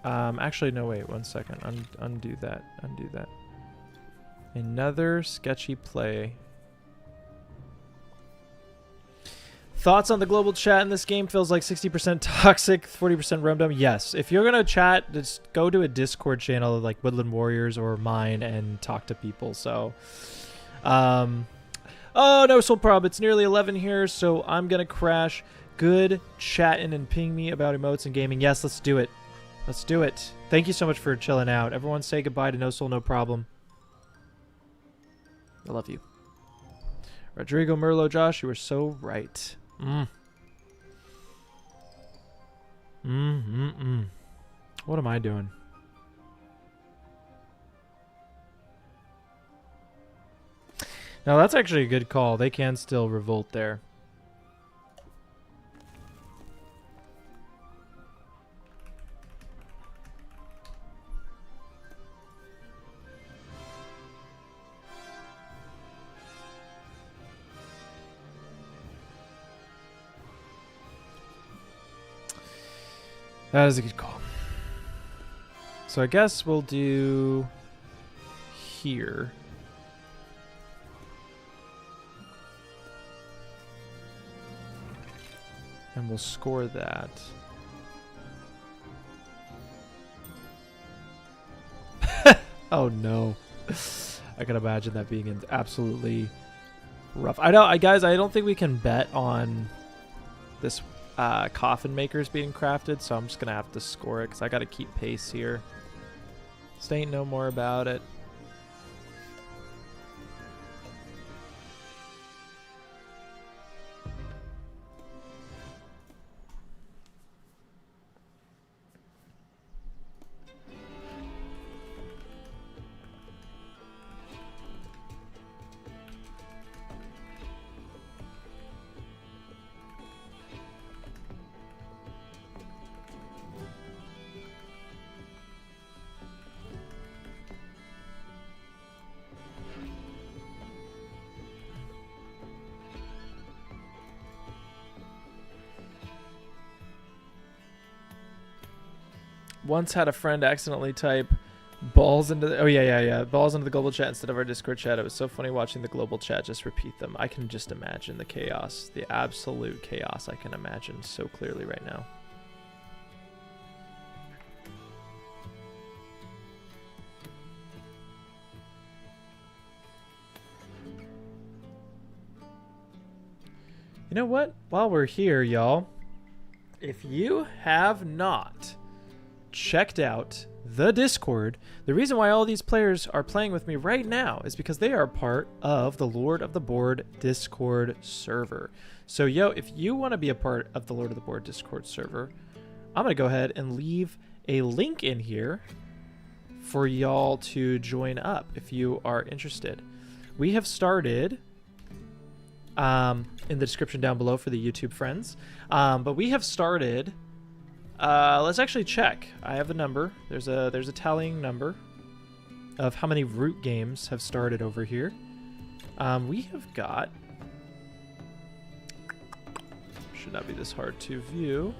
Actually, no, wait, 1 second. Undo that. Undo that. Another sketchy play. Thoughts on the global chat in this game? Feels like 60% toxic, 40% random. Yes. If you're going to chat, just go to a Discord channel like Woodland Warriors or mine and talk to people. So, oh, no soul prob. It's nearly 11 here, so I'm going to crash. Good chatting and ping me about emotes and gaming. Yes, let's do it. Let's do it. Thank you so much for chilling out. Everyone say goodbye to No Soul, No Problem. I love you. Rodrigo, Merlo, Josh, you were so right. What am I doing? No, that's actually a good call. They can still revolt there. That is a good call. So I guess we'll do here. And we'll score that. Oh no. I can imagine that being absolutely rough. Guys, I don't think we can bet on this coffin makers being crafted, so I'm just gonna have to score it because I gotta keep pace here. Just ain't no more about it. Once had a friend accidentally type balls into the, balls into the global chat instead of our Discord chat. It was so funny watching the global chat just repeat them. I can just imagine the chaos, the absolute chaos I can imagine so clearly right now. You know what? While we're here, y'all, if you have not checked out the Discord, the reason why all these players are playing with me right now is because they are part of the Lord of the Board Discord server. So yo, if you want to be a part of the Lord of the Board Discord server, I'm gonna go ahead and leave a link in here for y'all to join up if you are interested. We have started in the description down below for the YouTube friends, but we have started. Let's actually check. I have the number. There's a tallying number of how many root games have started over here. We have got, should not be this hard to view.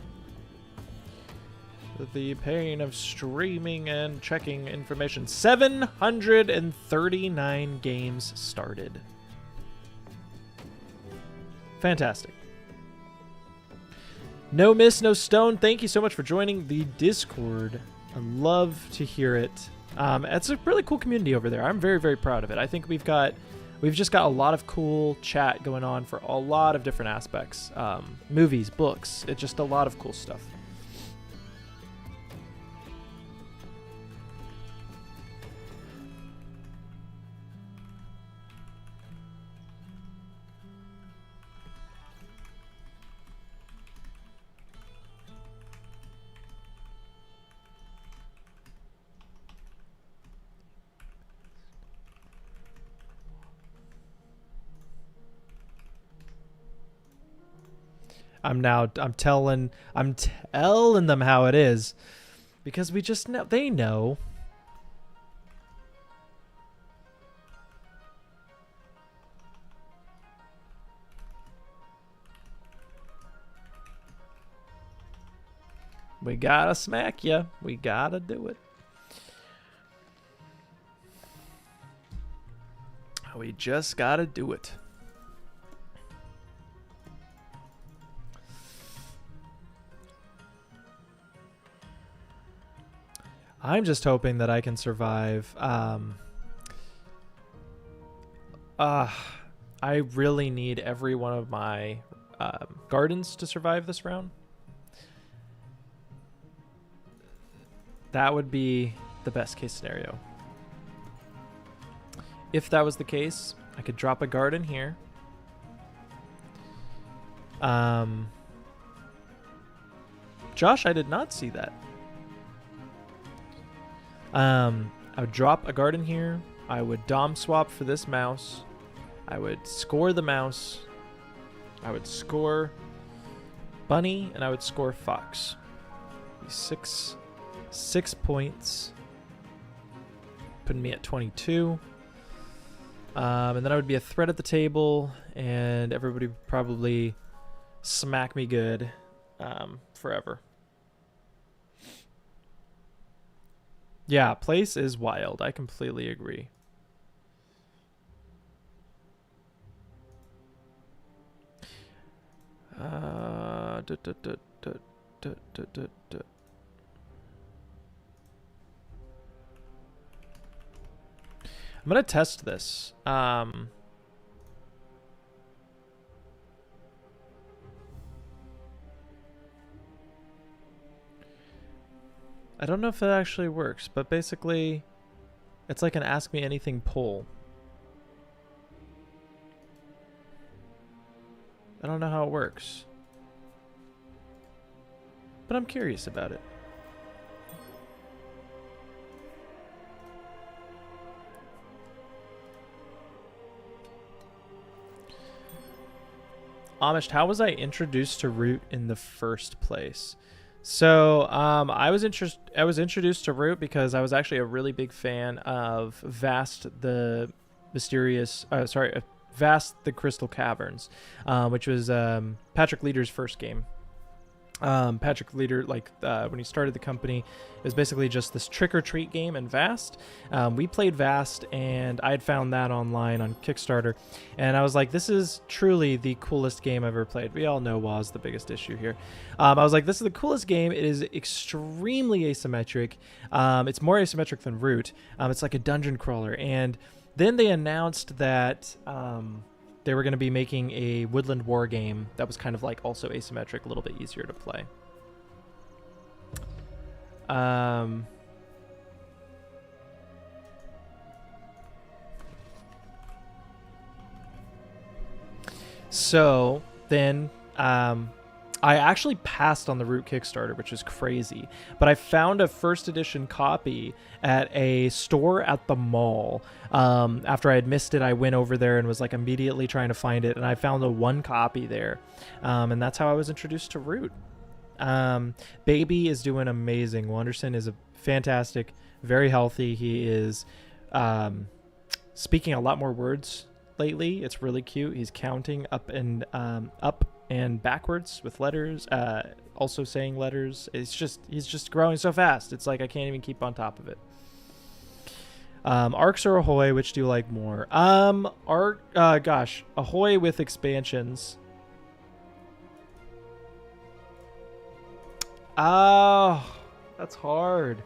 the pain of streaming and checking information. 739 games started. Fantastic. No Miss, No Stone, thank you so much for joining the Discord. I love to hear it. It's a really cool community over there. I'm very, very proud of it. I think we've just got a lot of cool chat going on for a lot of different aspects. Movies, books, it's just a lot of cool stuff. I'm telling them how it is, because we just know, they know. We gotta smack ya. We gotta do it. We just gotta do it. I'm just hoping that I can survive. I really need every one of my gardens to survive this round. That would be the best case scenario. If that was the case, I could drop a garden here. Josh, I did not see that. I would drop a garden here. I would dom swap for this mouse. I would score the mouse. I would score bunny, and I would score fox. 6 points, putting me at 22. And then I would be a threat at the table, and everybody would probably smack me good forever. Yeah, place is wild. I completely agree. I'm gonna test this. I don't know if it actually works, but basically it's like an ask me anything poll. I don't know how it works, but I'm curious about it. Amish, how was I introduced to Root in the first place? So I was introduced to Root because I was actually a really big fan of Vast the Crystal Caverns, which was Patrick Leader's first game. Patrick Leader, when he started the company, it was basically just this trick or treat game in Vast. We played Vast, and I had found that online on Kickstarter, and I was like, this is truly the coolest game I've ever played. We all know WoW is the biggest issue here. I was like, this is the coolest game. It is extremely asymmetric. It's more asymmetric than Root. It's like a dungeon crawler, and then they announced that they were going to be making a Woodland War game that was kind of like also asymmetric, a little bit easier to play. So then I actually passed on the Root Kickstarter, which is crazy, but I found a first edition copy at a store at the mall. After I had missed it, I went over there and was like immediately trying to find it, and I found the one copy there, and that's how I was introduced to Root. Baby is doing amazing. Wanderson is a fantastic, very healthy. He is speaking a lot more words lately. It's really cute. He's counting up and backwards with letters, also saying letters. He's just growing so fast. It's like I can't even keep on top of it. Arcs or Ahoy, which do you like more? Gosh, Ahoy with expansions. Oh, that's hard.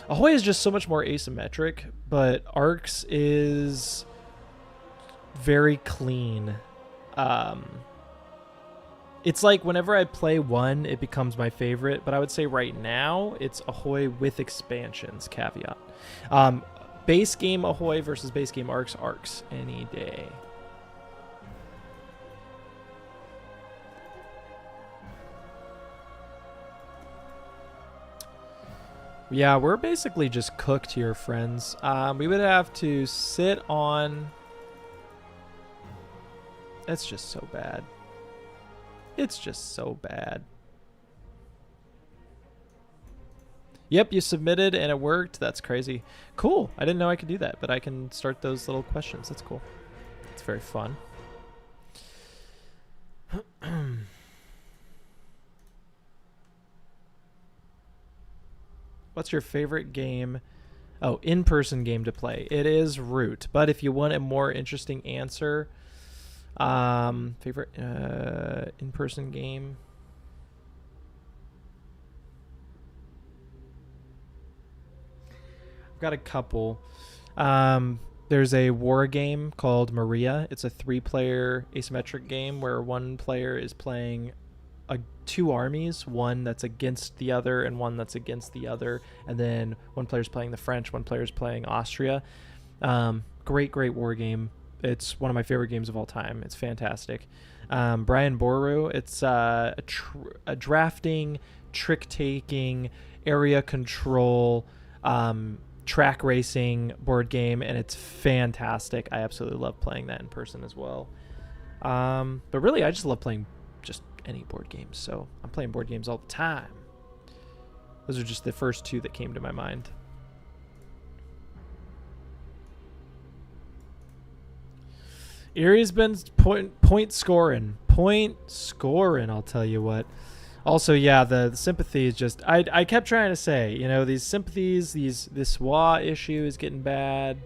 Ahoy is just so much more asymmetric, but Arcs is very clean. It's like whenever I play one, it becomes my favorite, but I would say right now it's Ahoy with expansions, caveat. Base game Ahoy versus base game Arcs any day. Yeah, we're basically just cooked here, friends. We would have to sit on... It's just so bad. It's just so bad. Yep, you submitted and it worked. That's crazy. Cool. I didn't know I could do that, but I can start those little questions. That's cool. It's very fun. What's your favorite game? Oh, in-person game to play. It is Root. But if you want a more interesting answer, favorite in-person game. I've got a couple. There's a war game called Maria. It's a 3-player asymmetric game where one player is playing two armies, one that's against the other and one that's against the other, and then one player's playing the French, one player's playing Austria. Great war game. It's one of my favorite games of all time. It's fantastic. Brian Boru. It's a drafting, trick-taking, area control, track racing board game, and it's fantastic. I absolutely love playing that in person as well. But really, I just love playing just any board games, so I'm playing board games all the time. Those are just the first two that came to my mind. Erie's been point scoring, I'll tell you what. Also, yeah, the sympathy is just... I kept trying to say, you know, these sympathies, this WA issue is getting bad.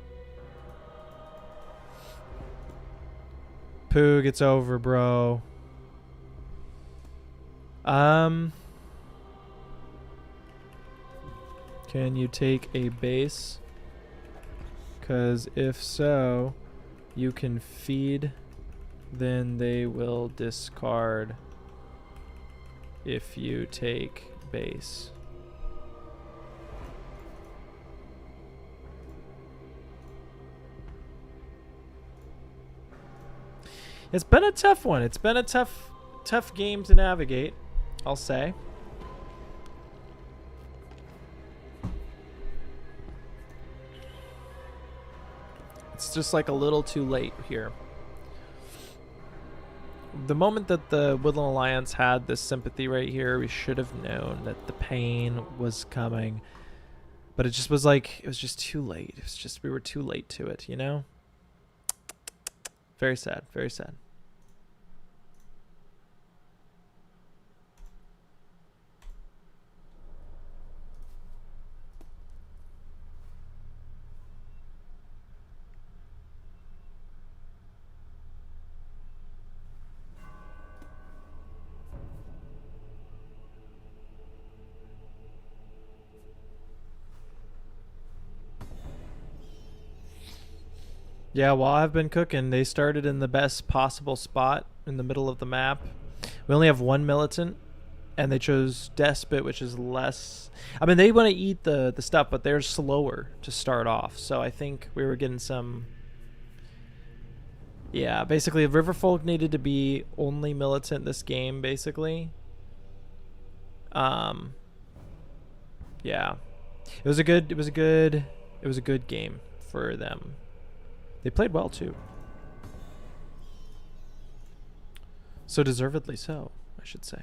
Poog, it's over, bro. Can you take a base? Because if so, you can feed, then they will discard if you take base. It's been a tough one. It's been a tough game to navigate, I'll say. It's just like a little too late here. The moment that the Woodland Alliance had this sympathy right here, we should have known that the pain was coming. But it just was like, it was just too late. It was just, we were too late to it, you know? Very sad, very sad. Yeah, while I've been cooking, they started in the best possible spot in the middle of the map. We only have one militant, and they chose Despot, which is less... I mean, they want to eat the stuff, but they're slower to start off. So I think we were getting some... Yeah, basically, Riverfolk needed to be only militant this game, basically. Yeah. It was a good game for them. They played well, too. So deservedly so, I should say.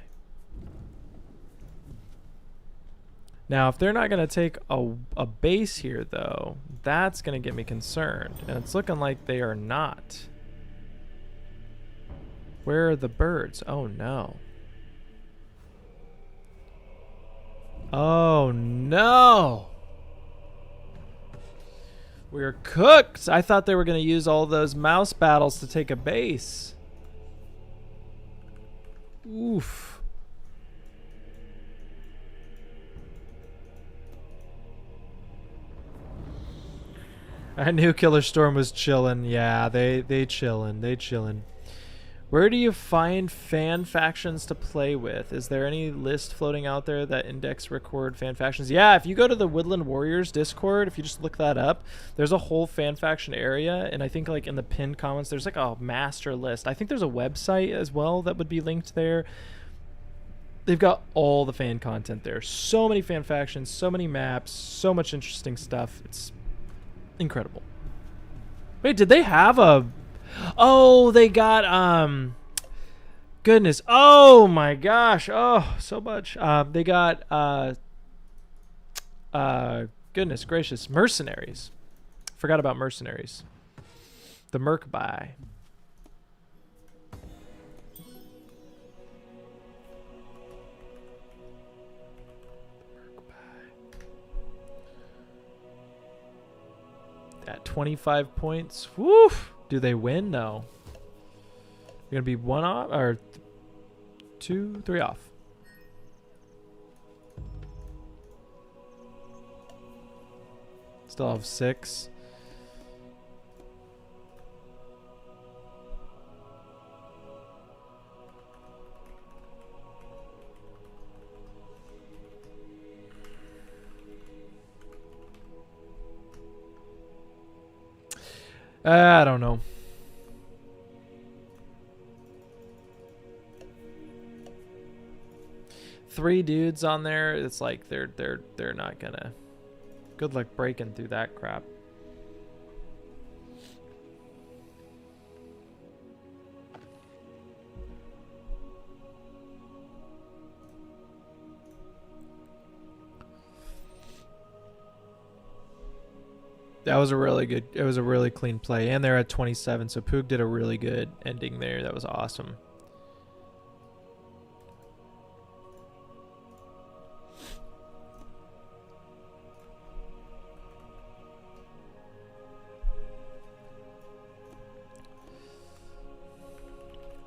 Now, if they're not going to take a base here, though, that's going to get me concerned. And it's looking like they are not. Where are the birds? Oh, no. Oh no! We're cooked! I thought they were going to use all those mouse battles to take a base. Oof. I knew Killer Storm was chillin'. Yeah, they chillin'. They chillin'. Where do you find fan factions to play with? Is there any list floating out there that index record fan factions? Yeah, if you go to the Woodland Warriors Discord, if you just look that up, there's a whole fan faction area, and I think like in the pinned comments, there's like a master list. I think there's a website as well that would be linked there. They've got all the fan content there. So many fan factions, so many maps, so much interesting stuff. It's incredible. Wait, did they have a... Oh, they got goodness. Oh my gosh. Oh, so much. They got goodness gracious, mercenaries. Forgot about mercenaries. The Merc buy. At 25 points. Woof. Do they win? No. They're going to be 1 off or 2, 3 off. Still have 6. I don't know. Three dudes on there. It's like they're not gonna. Good luck breaking through that crap. That was a really good, it was a really clean play. And they're at 27, so Poog did a really good ending there. That was awesome.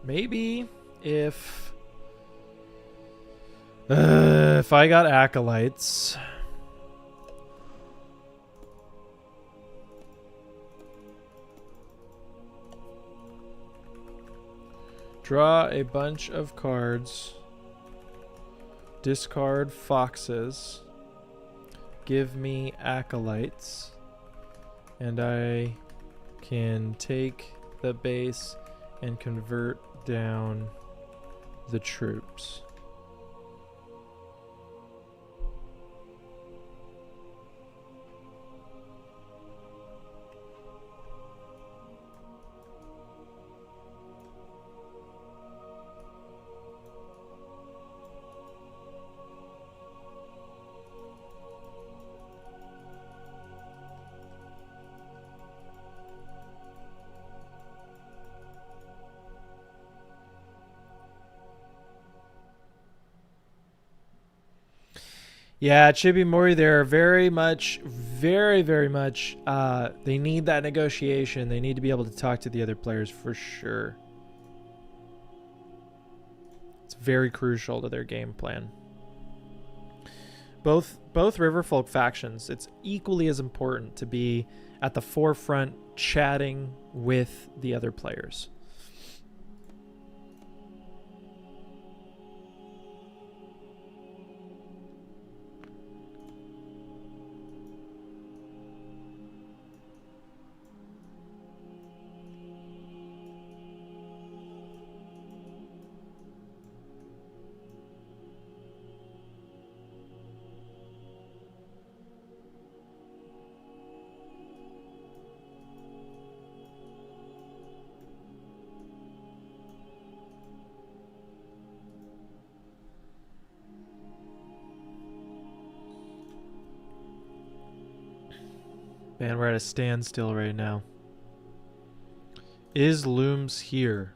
Maybe if I got acolytes... Draw a bunch of cards. Discard foxes. Give me acolytes. And I can take the base and convert down the troops. Yeah, Chibi Mori, they're very much, very much, they need that negotiation. They need to be able to talk to the other players for sure. It's very crucial to their game plan. Both Riverfolk factions, it's equally as important to be at the forefront chatting with the other players. Man, we're at a standstill right now. Is Looms here?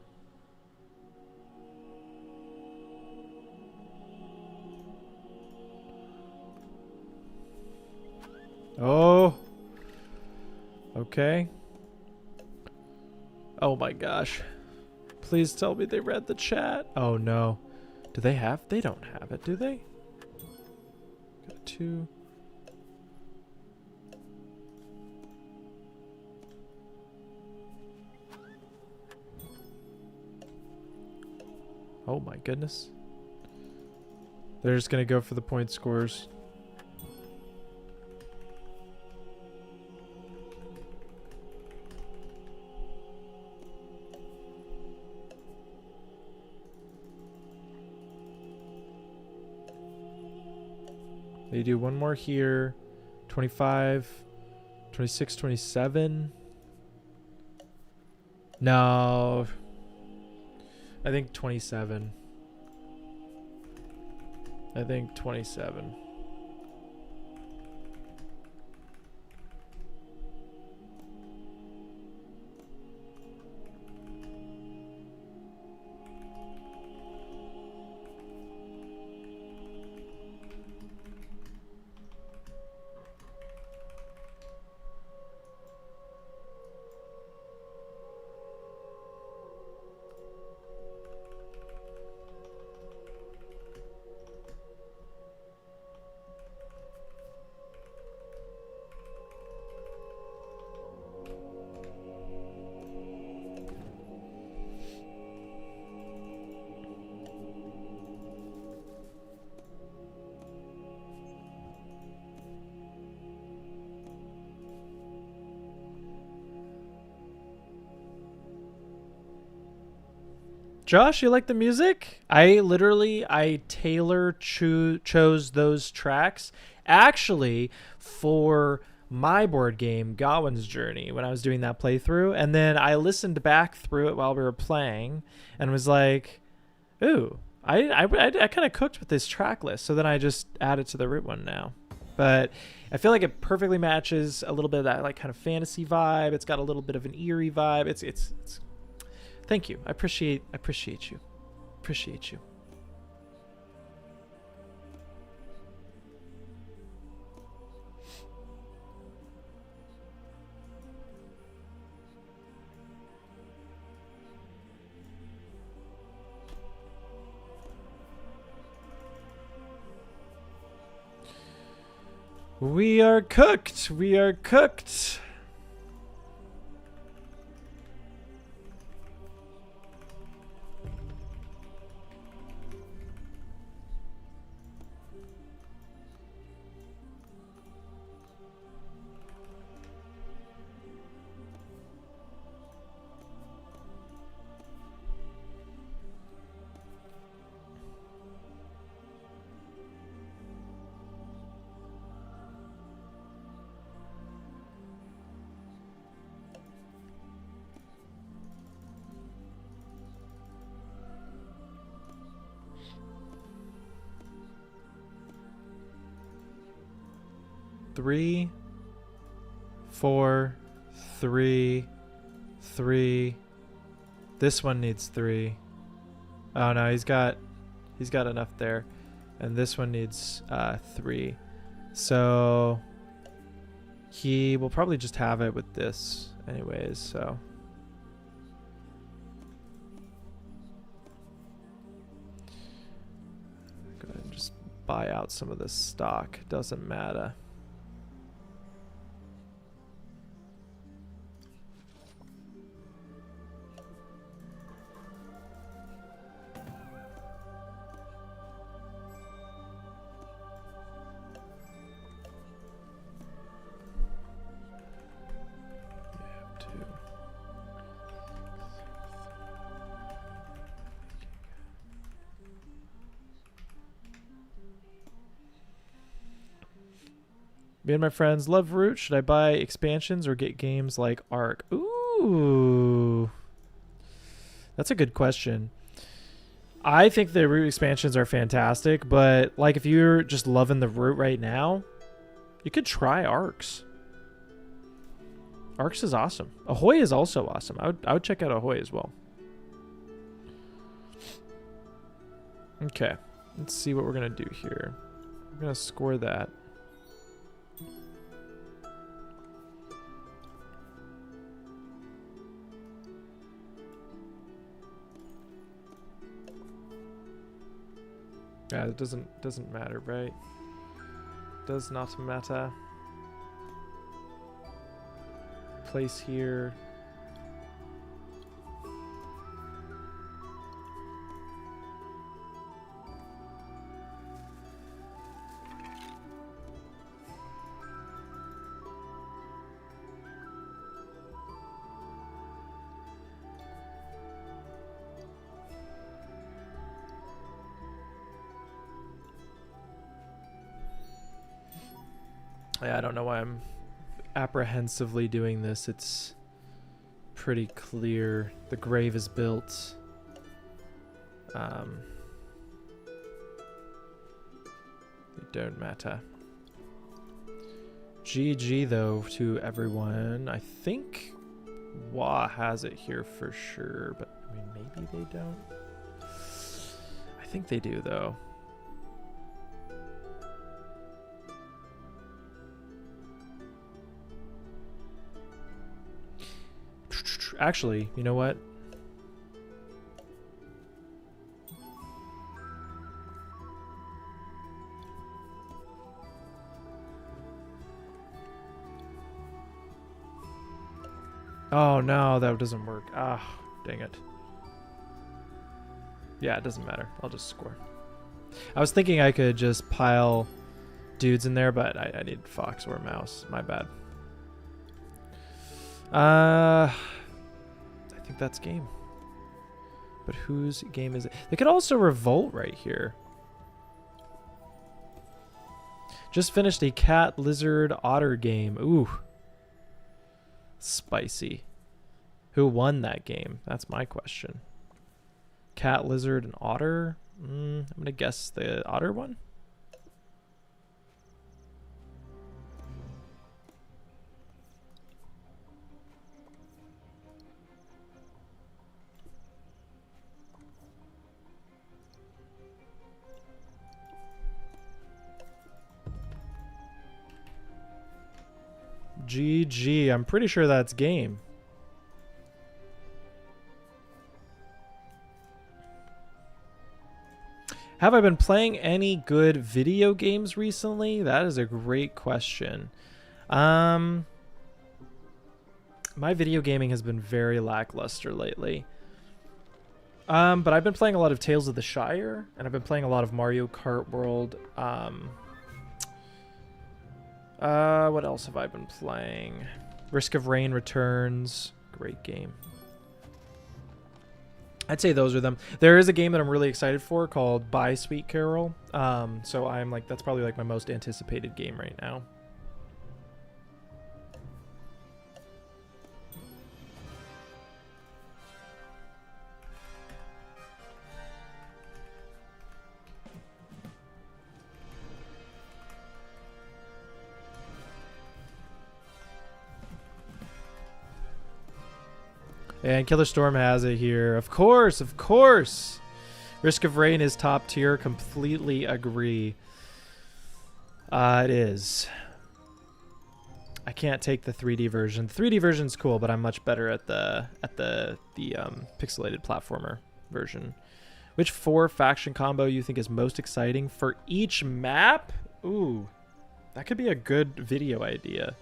Oh. Okay. Oh my gosh. Please tell me they read the chat. Oh no. Do they have? They don't have it, do they? Got 2. Oh my goodness. They're just gonna go for the point scores. They do one more here. 25, 26, 27. No. I think 27. I think 27. Josh, you like the music? I chose those tracks actually for my board game, Godwin's Journey, when I was doing that playthrough. And then I listened back through it while we were playing and was like, ooh, I kind of cooked with this track list. So then I just added to the root one now. But I feel like it perfectly matches a little bit of that like kind of fantasy vibe. It's got a little bit of an eerie vibe. It's thank you. I appreciate you. Appreciate you. We are cooked. We are cooked. Three, 4, 3, 3. This one needs 3. Oh no, he's got enough there, and this one needs 3. So he will probably just have it with this, anyways. So. Go ahead and just buy out some of this stock. Doesn't matter. Me and my friends love Root. Should I buy expansions or get games like Ark? Ooh. That's a good question. I think the Root expansions are fantastic, but like if you're just loving the Root right now, you could try Arks. Arks is awesome. Ahoy is also awesome. I would check out Ahoy as well. Okay. Let's see what we're going to do here. We're going to score that. Yeah, it doesn't matter, right? Does not matter. Place here. Yeah, I don't know why I'm apprehensively doing this. It's pretty clear. The grave is built. It don't matter. GG though to everyone. I think Wah has it here for sure, but I mean maybe they don't. I think they do though. Actually, you know what? Oh no, that doesn't work. Ah, dang it. Yeah, it doesn't matter. I'll just score. I was thinking I could just pile dudes in there, but I need fox or mouse. My bad. I think that's game. But whose game is it? They could also revolt right here. Just finished a cat, lizard, otter game. Ooh. Spicy. Who won that game? That's my question. Cat, lizard, and otter? I'm going to guess the otter one. GG. I'm pretty sure that's game. Have I been playing any good video games recently? That is a great question. My video gaming has been very lackluster lately. But I've been playing a lot of Tales of the Shire, and I've been playing a lot of Mario Kart World. What else have I been playing? Risk of Rain Returns. Great game. I'd say those are them. There is a game that I'm really excited for called Bye Sweet Carol. So I'm like, that's probably like my most anticipated game right now. And Killer Storm has it here. Of course, of course. Risk of Rain is top tier. Completely agree. It is. I can't take the 3D version. The 3D version's cool, but I'm much better at the pixelated platformer version. Which 4 faction combo you think is most exciting for each map? Ooh, that could be a good video idea.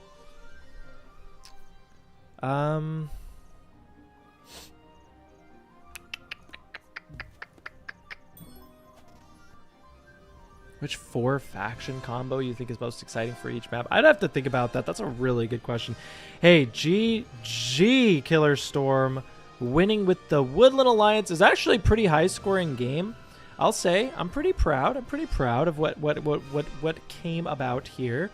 Which 4 faction combo you think is most exciting for each map? I'd have to think about that. That's a really good question. Hey, GG Killer Storm winning with the Woodland Alliance is actually a pretty high scoring game. I'll say I'm pretty proud. I'm pretty proud of what came about here.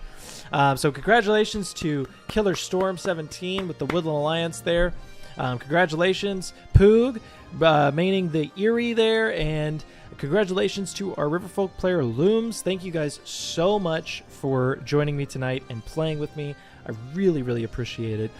So congratulations to Killer Storm 17 with the Woodland Alliance there. Congratulations, Poog, maining the Erie there, and congratulations to our Riverfolk player, Looms. Thank you guys so much for joining me tonight and playing with me. I really, really appreciate it.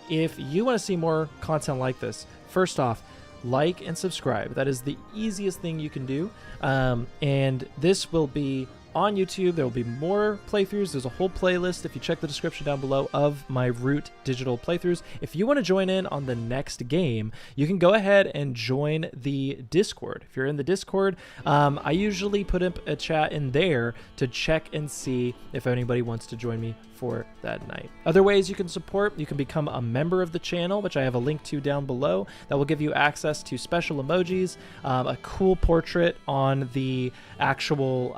If you want to see more content like this, first off, like and subscribe. That is the easiest thing you can do. And this will be on YouTube. There will be more playthroughs. There's a whole playlist, if you check the description down below, of my Root digital playthroughs. If you want to join in on the next game, you can go ahead and join the Discord. If you're in the Discord, I usually put up a chat in there to check and see if anybody wants to join me for that night. Other ways you can support: you can become a member of the channel, which I have a link to down below, that will give you access to special emojis, a cool portrait on the actual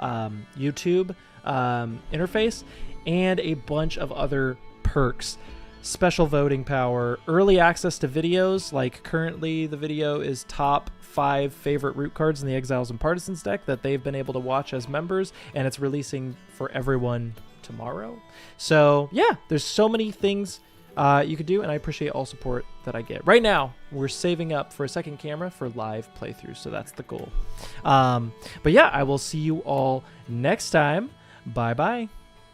YouTube interface, and a bunch of other perks. Special voting power, early access to videos, like currently the video is top 5 favorite Root cards in the Exiles and Partisans deck that they've been able to watch as members, and it's releasing for everyone tomorrow. So yeah, there's so many things you could do, and I appreciate all support that I get. Right now, we're saving up for a second camera for live playthroughs, so that's the goal. But yeah, I will see you all next time. Bye-bye.